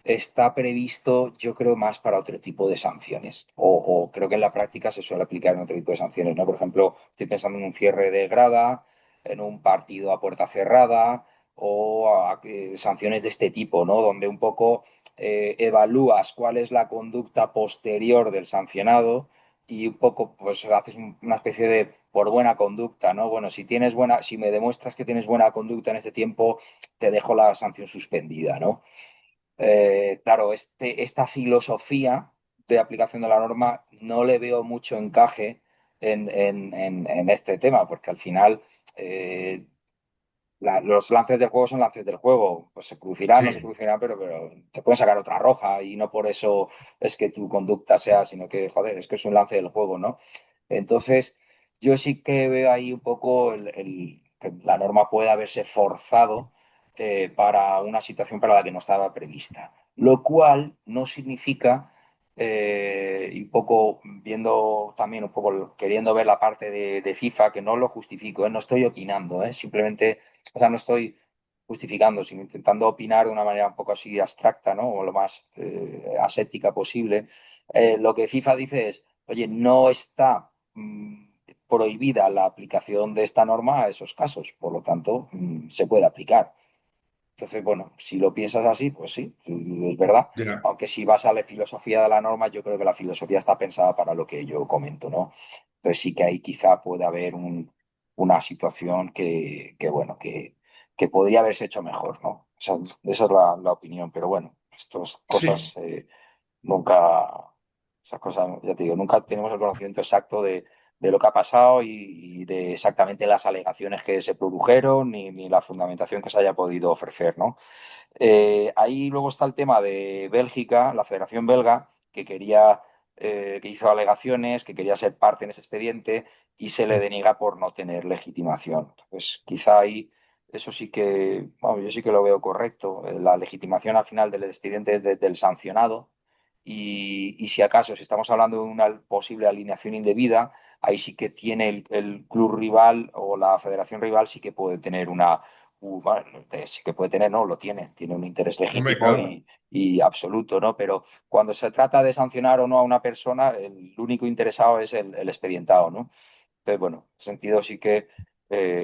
está previsto, yo creo, más para otro tipo de sanciones. O creo que en la práctica se suele aplicar en otro tipo de sanciones, ¿no? Por ejemplo, estoy pensando en un cierre de grada, en un partido a puerta cerrada sanciones de este tipo, ¿no? Donde un poco evalúas cuál es la conducta posterior del sancionado y un poco pues haces una especie de por buena conducta, ¿no? Bueno, si me demuestras que tienes buena conducta en este tiempo, te dejo la sanción suspendida, ¿no? Claro, esta filosofía de aplicación de la norma no le veo mucho encaje en este tema, porque al final los lances del juego son lances del juego. Pues se producirán, no se Sí. producirán, pero te pueden sacar otra roja y no por eso es que tu conducta sea, sino que, joder, es que es un lance del juego, ¿no? Entonces, yo sí que veo ahí un poco que la norma puede haberse forzado para una situación para la que no estaba prevista. Lo cual no significa, y un poco viendo también, un poco queriendo ver la parte de FIFA, que no lo justifico, no estoy opinando, simplemente, o sea, no estoy justificando, sino intentando opinar de una manera un poco así abstracta, ¿no? O lo más aséptica posible. Lo que FIFA dice es, oye, no está prohibida la aplicación de esta norma a esos casos, por lo tanto, se puede aplicar. Entonces, bueno, si lo piensas así, pues sí, es verdad. Ya. Aunque si vas a la filosofía de la norma, yo creo que la filosofía está pensada para lo que yo comento, ¿no? Entonces sí que ahí quizá puede haber una situación bueno, que podría haberse hecho mejor, ¿no? Esa es la opinión, pero bueno, estas Sí. cosas nunca, esas cosas, ya te digo, nunca tenemos el conocimiento exacto de lo que ha pasado y de exactamente las alegaciones que se produjeron ni la fundamentación que se haya podido ofrecer, ¿no? Ahí luego está el tema de Bélgica, la Federación Belga, que hizo alegaciones, que quería ser parte en ese expediente y se le deniega por no tener legitimación. Entonces, quizá ahí eso sí que, vamos, yo sí que lo veo correcto. La legitimación al final del expediente es desde el sancionado. Y si acaso, si estamos hablando de una posible alineación indebida, ahí sí que tiene el club rival o la federación rival sí que puede tener bueno, sí que puede tener, no, lo tiene un interés Hombre, legítimo claro. y absoluto, ¿no? Pero cuando se trata de sancionar o no a una persona, el único interesado es el expedientado, ¿no? Entonces, bueno, en ese sentido sí que,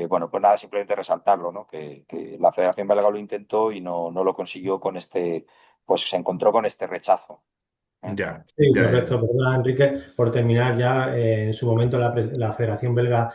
bueno, pues nada, simplemente resaltarlo, ¿no? Que la Federación Belga lo intentó y no lo consiguió con pues se encontró con este rechazo. ¿Eh? Ya, Sí, ya, ya, correcto. ya. Perdona, Enrique, por terminar ya, en su momento la Federación Belga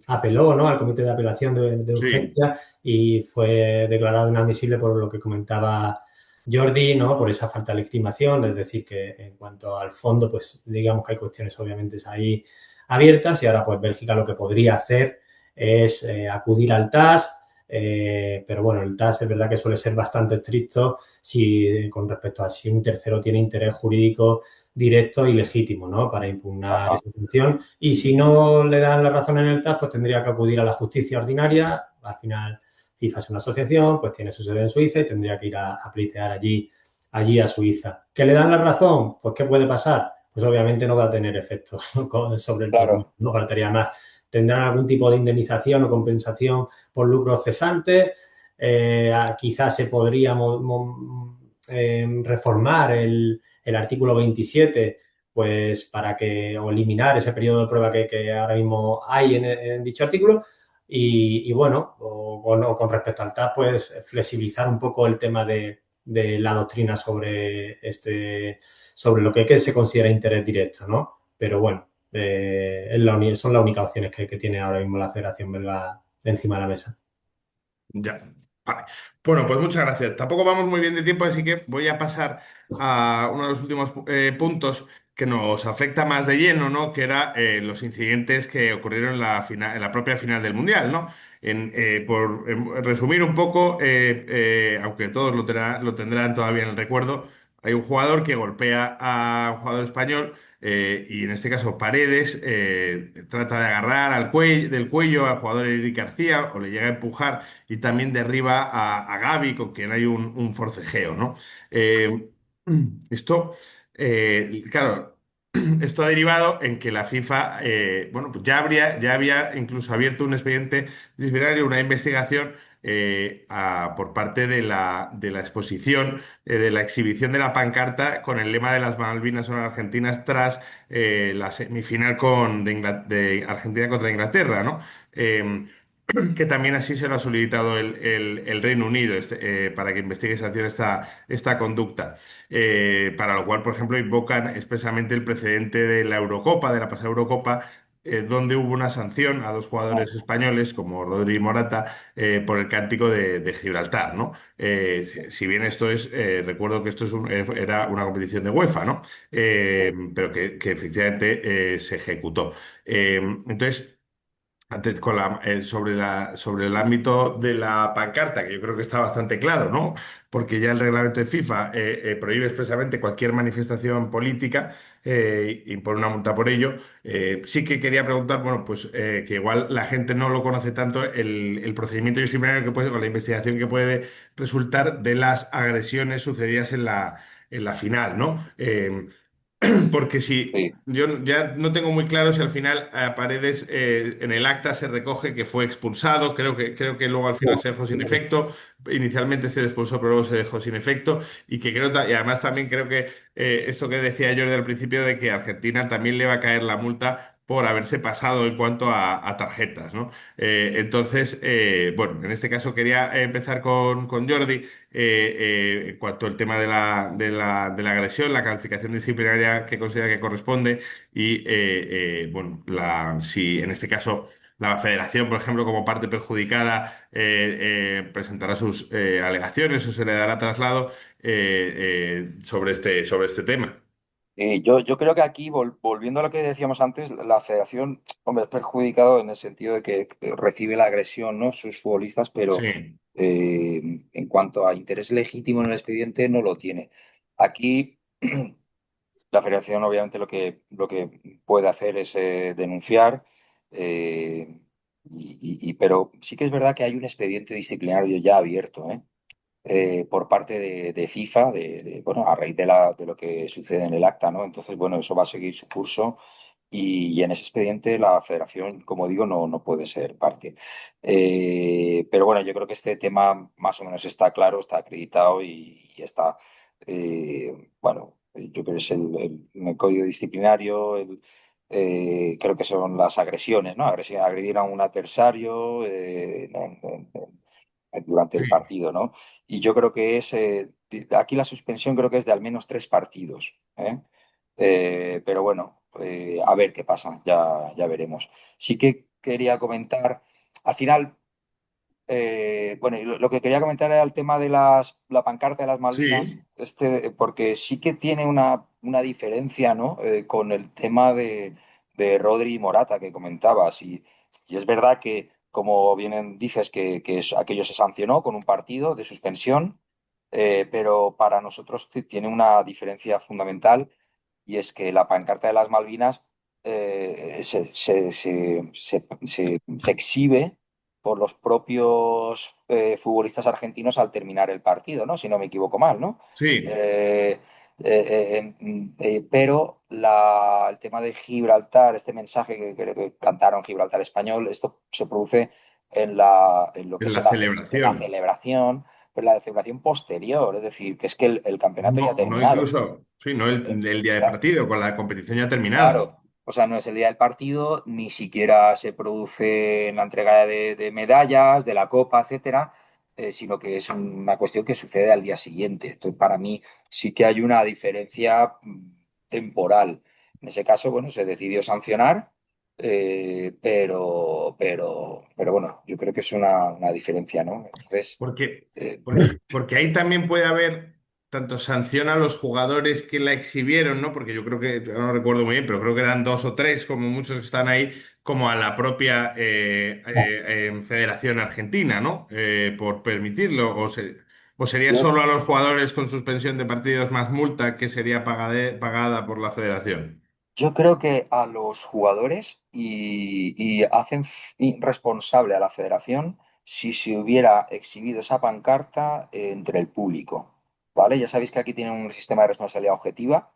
apeló, ¿no?, al Comité de Apelación de Sí, Urgencia y fue declarado inadmisible por lo que comentaba Jordi, ¿no?, por esa falta de legitimación. Es decir, que en cuanto al fondo, pues digamos que hay cuestiones obviamente ahí abiertas y ahora pues Bélgica lo que podría hacer es acudir al TAS, pero bueno, el TAS es verdad que suele ser bastante estricto si, con respecto a si un tercero tiene interés jurídico directo y legítimo, ¿no?, para impugnar Ajá. esa sanción. Y si no le dan la razón en el TAS, pues tendría que acudir a la justicia ordinaria. Al final, FIFA es una asociación, pues tiene su sede en Suiza y tendría que ir a pleitear allí a Suiza. ¿Que le dan la razón? Pues ¿qué puede pasar? Pues obviamente no va a tener efecto sobre el torneo, Claro, no faltaría más. Tendrán algún tipo de indemnización o compensación por lucros cesantes. Quizás se podría reformar el artículo 27 pues para que o eliminar ese periodo de prueba que ahora mismo hay en dicho artículo y bueno, o con respecto al TAP, pues flexibilizar un poco el tema de la doctrina sobre lo que se considera interés directo, ¿no? Pero bueno, son las únicas opciones que tiene ahora mismo la Federación Belga encima de la mesa. ya. Vale. Bueno, pues muchas gracias. Tampoco vamos muy bien de tiempo, así que voy a pasar a uno de los últimos puntos que nos afecta más de lleno, ¿no? Que era los incidentes que ocurrieron en la propia final del Mundial, ¿no? Por resumir un poco, aunque todos lo tendrán todavía en el recuerdo, hay un jugador que golpea a un jugador español. Y en este caso Paredes trata de agarrar del cuello al jugador Eric García o le llega a empujar y también derriba a Gavi, con quien hay un forcejeo, ¿no? Eh, esto, claro, esto ha derivado en que la FIFA, bueno, pues ya había incluso abierto un expediente disciplinario, una investigación por parte de la exposición, de la exhibición de la pancarta con el lema de las Malvinas son argentinas tras la semifinal de Argentina contra Inglaterra, ¿no? Que también así se lo ha solicitado el Reino Unido para que investigue y sancione esta conducta. Para lo cual, por ejemplo, invocan expresamente el precedente de la Eurocopa, de la pasada Eurocopa, donde hubo una sanción a dos jugadores españoles, como Rodri y Morata, por el cántico de Gibraltar, ¿no? Si bien esto recuerdo que esto era una competición de UEFA, ¿no? Pero que efectivamente se ejecutó. Entonces, sobre el ámbito de la pancarta, que yo creo que está bastante claro, ¿no? Porque ya el reglamento de FIFA prohíbe expresamente cualquier manifestación política y pone una multa por ello. Sí que quería preguntar, bueno, pues que igual la gente no lo conoce tanto, el procedimiento disciplinario que puede, o la investigación que puede resultar de las agresiones sucedidas en la final, ¿no? Porque si sí. yo ya no tengo muy claro si al final a Paredes en el acta se recoge que fue expulsado, creo que luego al final se dejó sin efecto, inicialmente se le expulsó pero luego se dejó sin efecto y que y además también creo que esto que decía Jordi al principio de que a Argentina también le va a caer la multa por haberse pasado en cuanto a tarjetas, ¿no? Entonces, bueno, en este caso quería empezar con Jordi en cuanto al tema de la agresión, la calificación disciplinaria que considera que corresponde y, bueno, si en este caso la federación, por ejemplo, como parte perjudicada, presentará sus alegaciones o se le dará traslado sobre este tema. Yo creo que aquí, volviendo a lo que decíamos antes, la federación, hombre, es perjudicado en el sentido de que recibe la agresión, ¿no? Sus futbolistas, pero Sí, en cuanto a interés legítimo en el expediente, no lo tiene. Aquí la federación, obviamente, lo que puede hacer es denunciar, eh, pero sí que es verdad que hay un expediente disciplinario ya abierto, ¿eh? Por parte de FIFA, bueno, a raíz de lo que sucede en el acta, ¿no? Entonces, bueno, eso va a seguir su curso y en ese expediente la federación, como digo, no puede ser parte. Pero bueno, yo creo que este tema más o menos está claro, está acreditado y está, bueno, yo creo que es el código disciplinario, creo que son las agresiones, ¿no? Agredir a un adversario durante el Sí, partido, ¿no? Y yo creo que aquí la suspensión creo que es de al menos 3 partidos, ¿eh? Pero bueno, a ver qué pasa, ya veremos. Sí que quería comentar, al final, bueno, y lo que quería comentar era el tema de la pancarta de las Malvinas, sí, porque sí que tiene una diferencia, ¿no? Con el tema de Rodri y Morata que comentabas. Y es verdad que, como bien dices, que aquello se sancionó con un partido de suspensión, pero para nosotros tiene una diferencia fundamental y es que la pancarta de las Malvinas se exhibe por los propios futbolistas argentinos al terminar el partido, ¿no? Si no me equivoco mal, ¿no? sí. Eh, pero el tema de Gibraltar, este mensaje que creo que cantaron Gibraltar español, esto se produce en lo que En es la en la celebración. celebración, pero la celebración posterior, es decir, que es que el campeonato ya ha No, no terminado. incluso, sí, no el día de Claro, partido, con la competición ya terminada. claro, o sea, no es el día del partido, ni siquiera se produce en la entrega de medallas, de la copa, etcétera, sino que es una cuestión que sucede al día siguiente. Entonces, para mí sí que hay una diferencia temporal. En ese caso, bueno, se decidió sancionar, pero bueno, yo creo que es una diferencia, ¿no? Entonces, Porque, eh, porque ahí también puede haber tanto sanción a los jugadores que la exhibieron, ¿no? Porque yo creo que, no recuerdo muy bien, pero creo que eran dos o tres, como muchos que están ahí, como a la propia Federación Argentina, ¿no? Por permitirlo. O sería yo solo a los jugadores con suspensión de partidos más multa que sería pagada por la Federación. Yo creo que a los jugadores y hacen responsable a la federación si se hubiera exhibido esa pancarta entre el público, ¿vale? Ya sabéis que aquí tienen un sistema de responsabilidad objetiva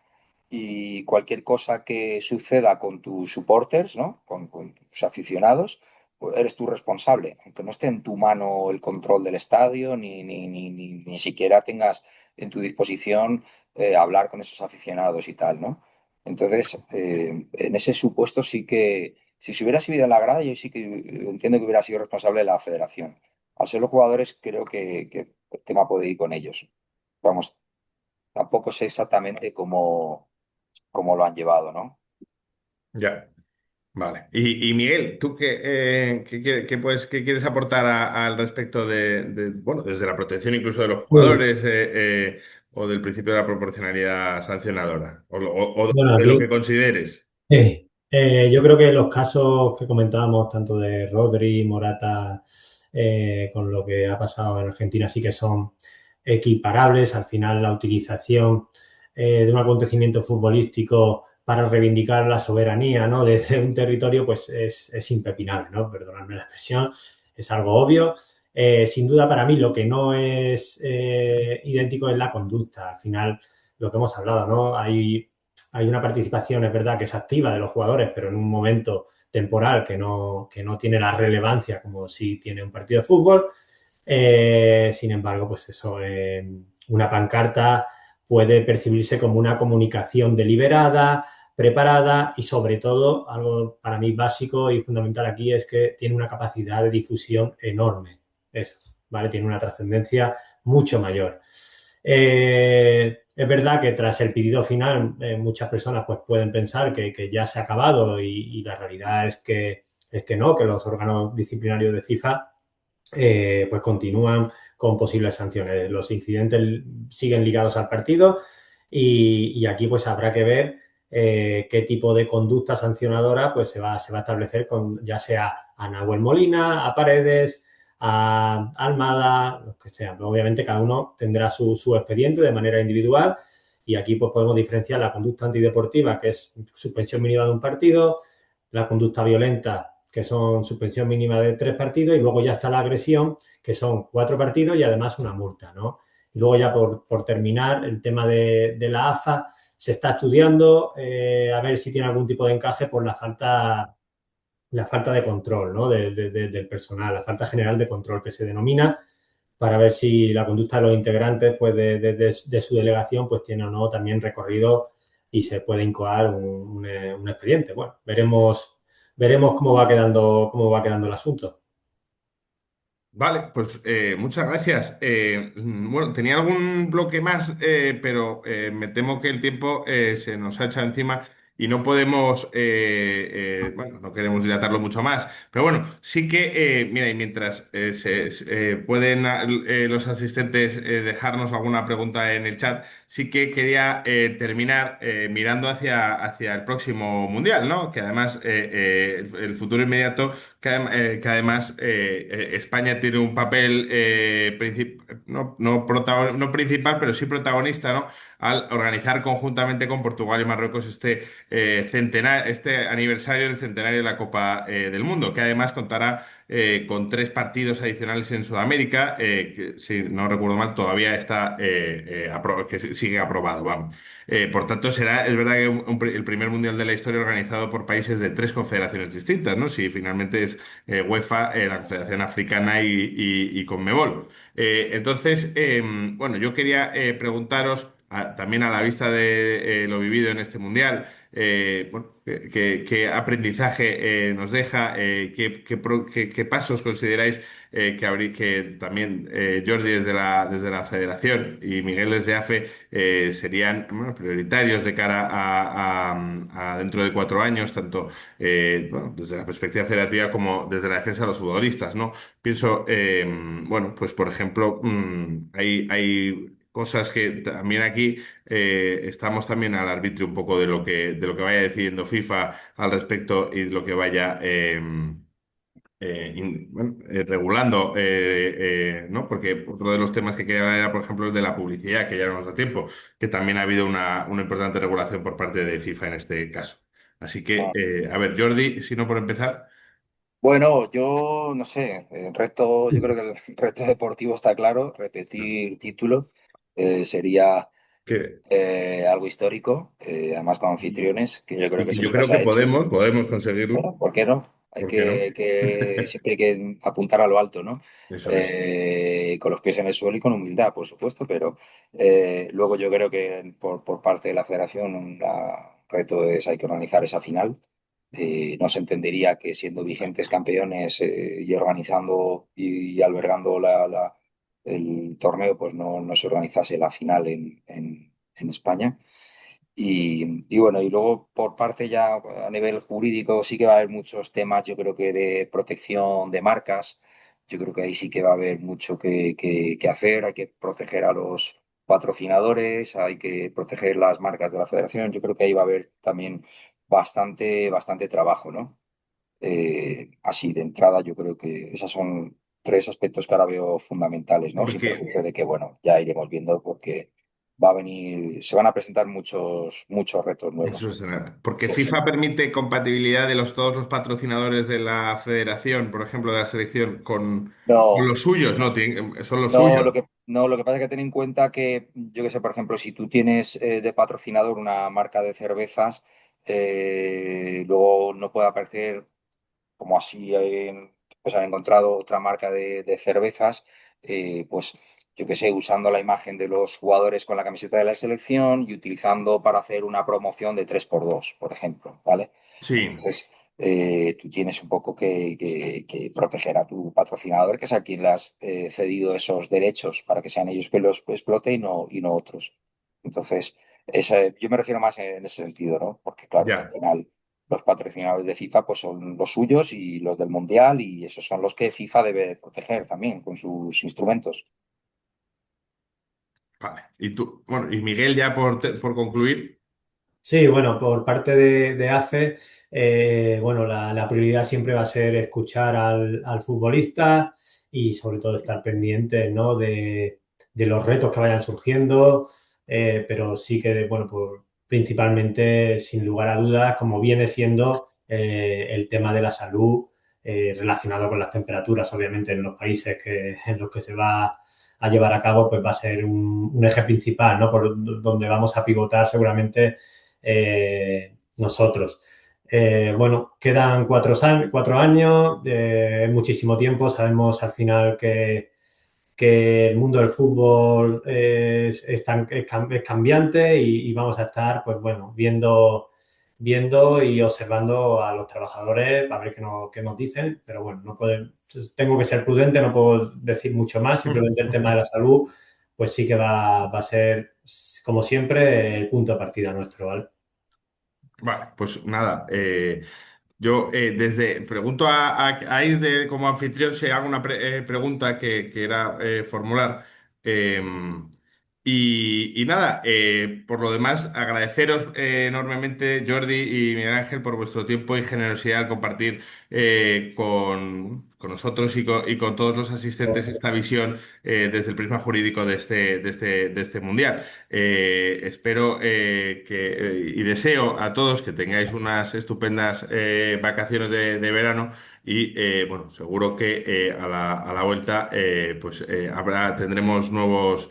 y cualquier cosa que suceda con tus supporters, ¿no? Con tus aficionados, pues eres tú responsable, aunque no esté en tu mano el control del estadio ni siquiera tengas en tu disposición hablar con esos aficionados y tal, ¿no? Entonces, en ese supuesto sí que, si se hubiera subido en la grada, yo sí que entiendo que hubiera sido responsable de la federación. Al ser los jugadores, creo que el tema puede ir con ellos. Vamos, tampoco sé exactamente cómo lo han llevado, ¿no? Ya. Vale. Y Miguel, ¿tú qué quieres aportar al respecto bueno, desde la protección incluso de los Sí. jugadores o del principio de la proporcionalidad sancionadora? O Bueno, de lo que aquí consideres. yo creo que los casos que comentábamos, tanto de Rodri, Morata, con lo que ha pasado en Argentina, sí que son equiparables. Al final, la utilización de un acontecimiento futbolístico para reivindicar la soberanía, ¿no? de un territorio, pues es impepinable, ¿no? Perdonadme la expresión, es algo obvio. Sin duda, para mí, lo que no es idéntico es la conducta. Al final, lo que hemos hablado, ¿no? Hay una participación, es verdad, que es activa de los jugadores, pero en un momento temporal que no tiene la relevancia como si tiene un partido de fútbol. Sin embargo, pues eso, una pancarta puede percibirse como una comunicación deliberada, preparada y sobre todo, algo para mí básico y fundamental aquí es que tiene una capacidad de difusión enorme. Eso, ¿vale? Tiene una trascendencia mucho mayor. Es verdad que tras el pedido final muchas personas pues, pueden pensar que ya se ha acabado y la realidad es que no, que los órganos disciplinarios de FIFA pues continúan con posibles sanciones. Los incidentes siguen ligados al partido y aquí pues habrá que ver qué tipo de conducta sancionadora pues se va a establecer con ya sea a Nahuel Molina, a Paredes, a Almada, los que sean. Obviamente cada uno tendrá su expediente de manera individual y aquí pues podemos diferenciar la conducta antideportiva, que es suspensión mínima de un partido, la conducta violenta, que son suspensión mínima de 3 partidos, y luego ya está la agresión, que son 4 partidos y además una multa, ¿no? Y luego ya por terminar, el tema de la AFA, se está estudiando a ver si tiene algún tipo de encaje por la falta de control, ¿no? Del personal, la falta general de control que se denomina, para ver si la conducta de los integrantes pues, de su delegación pues, tiene o no también recorrido y se puede incoar un expediente. Bueno, veremos cómo va quedando el asunto. Vale, pues muchas gracias. Bueno, tenía algún bloque más, pero me temo que el tiempo se nos ha echado encima y no podemos, bueno, no queremos dilatarlo mucho más. Pero bueno, sí que, mira, y mientras pueden los asistentes dejarnos alguna pregunta en el chat, sí que quería terminar mirando hacia el próximo mundial, ¿no? Que además el futuro inmediato que además España tiene un papel no principal, pero sí protagonista, ¿no? Al organizar conjuntamente con Portugal y Marruecos este aniversario del centenario de la Copa del Mundo, que además contará con 3 partidos adicionales en Sudamérica, que si no recuerdo mal todavía está que sigue aprobado, vamos. Por tanto, es verdad que el primer mundial de la historia organizado por países de 3 confederaciones distintas, ¿no? Si finalmente es UEFA, la Confederación Africana y Conmebol. Entonces, bueno, yo quería preguntaros, también a la vista de lo vivido en este mundial, bueno, qué aprendizaje nos deja, qué pasos consideráis que también Jordi desde la Federación y Miguel desde AFE serían bueno, prioritarios de cara a dentro de 4 años, tanto bueno, desde la perspectiva federativa como desde la defensa de los futbolistas, ¿no? Pienso, bueno, pues por ejemplo, hay cosas que también aquí estamos también al arbitrio un poco de lo que vaya decidiendo FIFA al respecto y de lo que vaya bueno, regulando, ¿no? Porque otro de los temas que quería hablar era, por ejemplo, el de la publicidad, que ya no nos da tiempo, que también ha habido una importante regulación por parte de FIFA en este caso. Así que, a ver, Jordi, si no por empezar, Bueno, yo no sé, el reto, yo creo que el reto deportivo está claro, repetir título sería que, algo histórico, además con anfitriones, que yo creo y que que eso yo nunca creo se que ha hecho. podemos conseguirlo, Bueno, ¿por qué no? Hay ¿por qué no? siempre hay que apuntar a lo alto, ¿no? Eso es. Con los pies en el suelo y con humildad, por supuesto, pero luego yo creo que por parte de la federación un reto es hay que organizar esa final. No se entendería que siendo vigentes campeones y organizando y albergando el torneo, pues no se organizase la final en España. Y bueno, y luego por parte ya a nivel jurídico sí que va a haber muchos temas, yo creo que de protección de marcas, yo creo que ahí sí que va a haber mucho que hacer, hay que proteger a los patrocinadores, hay que proteger las marcas de la federación, yo creo que ahí va a haber también bastante trabajo, ¿no? Así de entrada yo creo que esos son 3 aspectos que ahora veo fundamentales, ¿no? Sin Porque perjuicio de que, bueno, ya iremos viendo porque va a venir, se van a presentar muchos retos eso nuevos. es verdad. Porque Sí, sí. FIFA permite compatibilidad de todos los patrocinadores de la federación, por ejemplo, de la selección, con No, los suyos, ¿no? no, Son los no, suyos. lo que pasa es que ten en cuenta que, yo que sé, por ejemplo, si tú tienes de patrocinador una marca de cervezas, luego no puede aparecer como así pues han encontrado otra marca de cervezas, pues yo que sé, usando la imagen de los jugadores con la camiseta de la selección y utilizando para hacer una promoción de 3x2 por ejemplo, ¿vale? Sí. Entonces, tú tienes un poco que proteger a tu patrocinador, que es a quien le has cedido esos derechos para que sean ellos que los exploten y no otros. Entonces, yo me refiero más en ese sentido, ¿no? Porque, claro, al Ya. final los patrocinadores de FIFA pues son los suyos y los del Mundial y esos son los que FIFA debe proteger también con sus instrumentos. Vale. Y tú, bueno, y Miguel, ya por concluir. Sí, bueno, por parte de AFE, bueno, la prioridad siempre va a ser escuchar al futbolista y sobre todo estar pendiente, ¿no? de los retos que vayan surgiendo, pero sí que, bueno, principalmente, sin lugar a dudas, como viene siendo el tema de la salud relacionado con las temperaturas, obviamente, en los países en los que se va a llevar a cabo, pues va a ser un eje principal, ¿no? Por donde vamos a pivotar seguramente nosotros. Bueno, quedan 4 años, es muchísimo tiempo, sabemos al final que el mundo del fútbol es cambiante y vamos a estar, pues bueno, viendo y observando a los trabajadores para ver qué nos dicen, pero bueno, tengo que ser prudente, no puedo decir mucho más, simplemente el tema de la salud, pues sí que va a ser, como siempre, el punto de partida nuestro, ¿vale? Vale, pues nada. Yo pregunto a Isde como anfitrión si hago una pregunta que era formular. Eh, y nada, por lo demás, agradeceros enormemente, Jordi y Miguel Ángel, por vuestro tiempo y generosidad al compartir con nosotros y con todos los asistentes esta visión desde el prisma jurídico de este mundial. Espero y deseo a todos que tengáis unas estupendas vacaciones de verano y bueno, seguro que a la vuelta pues tendremos nuevos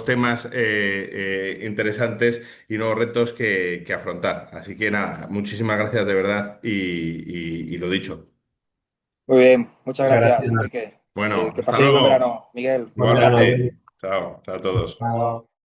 temas interesantes y nuevos retos que afrontar. Así que nada, muchísimas gracias de verdad y lo dicho. Muy bien, muchas Muchas gracias, gracias. Enrique. Bueno, Que hasta paséis buen luego. verano, Miguel. Un Buen verano. abrazo. Igualmente. Chao, chao a todos. Chao.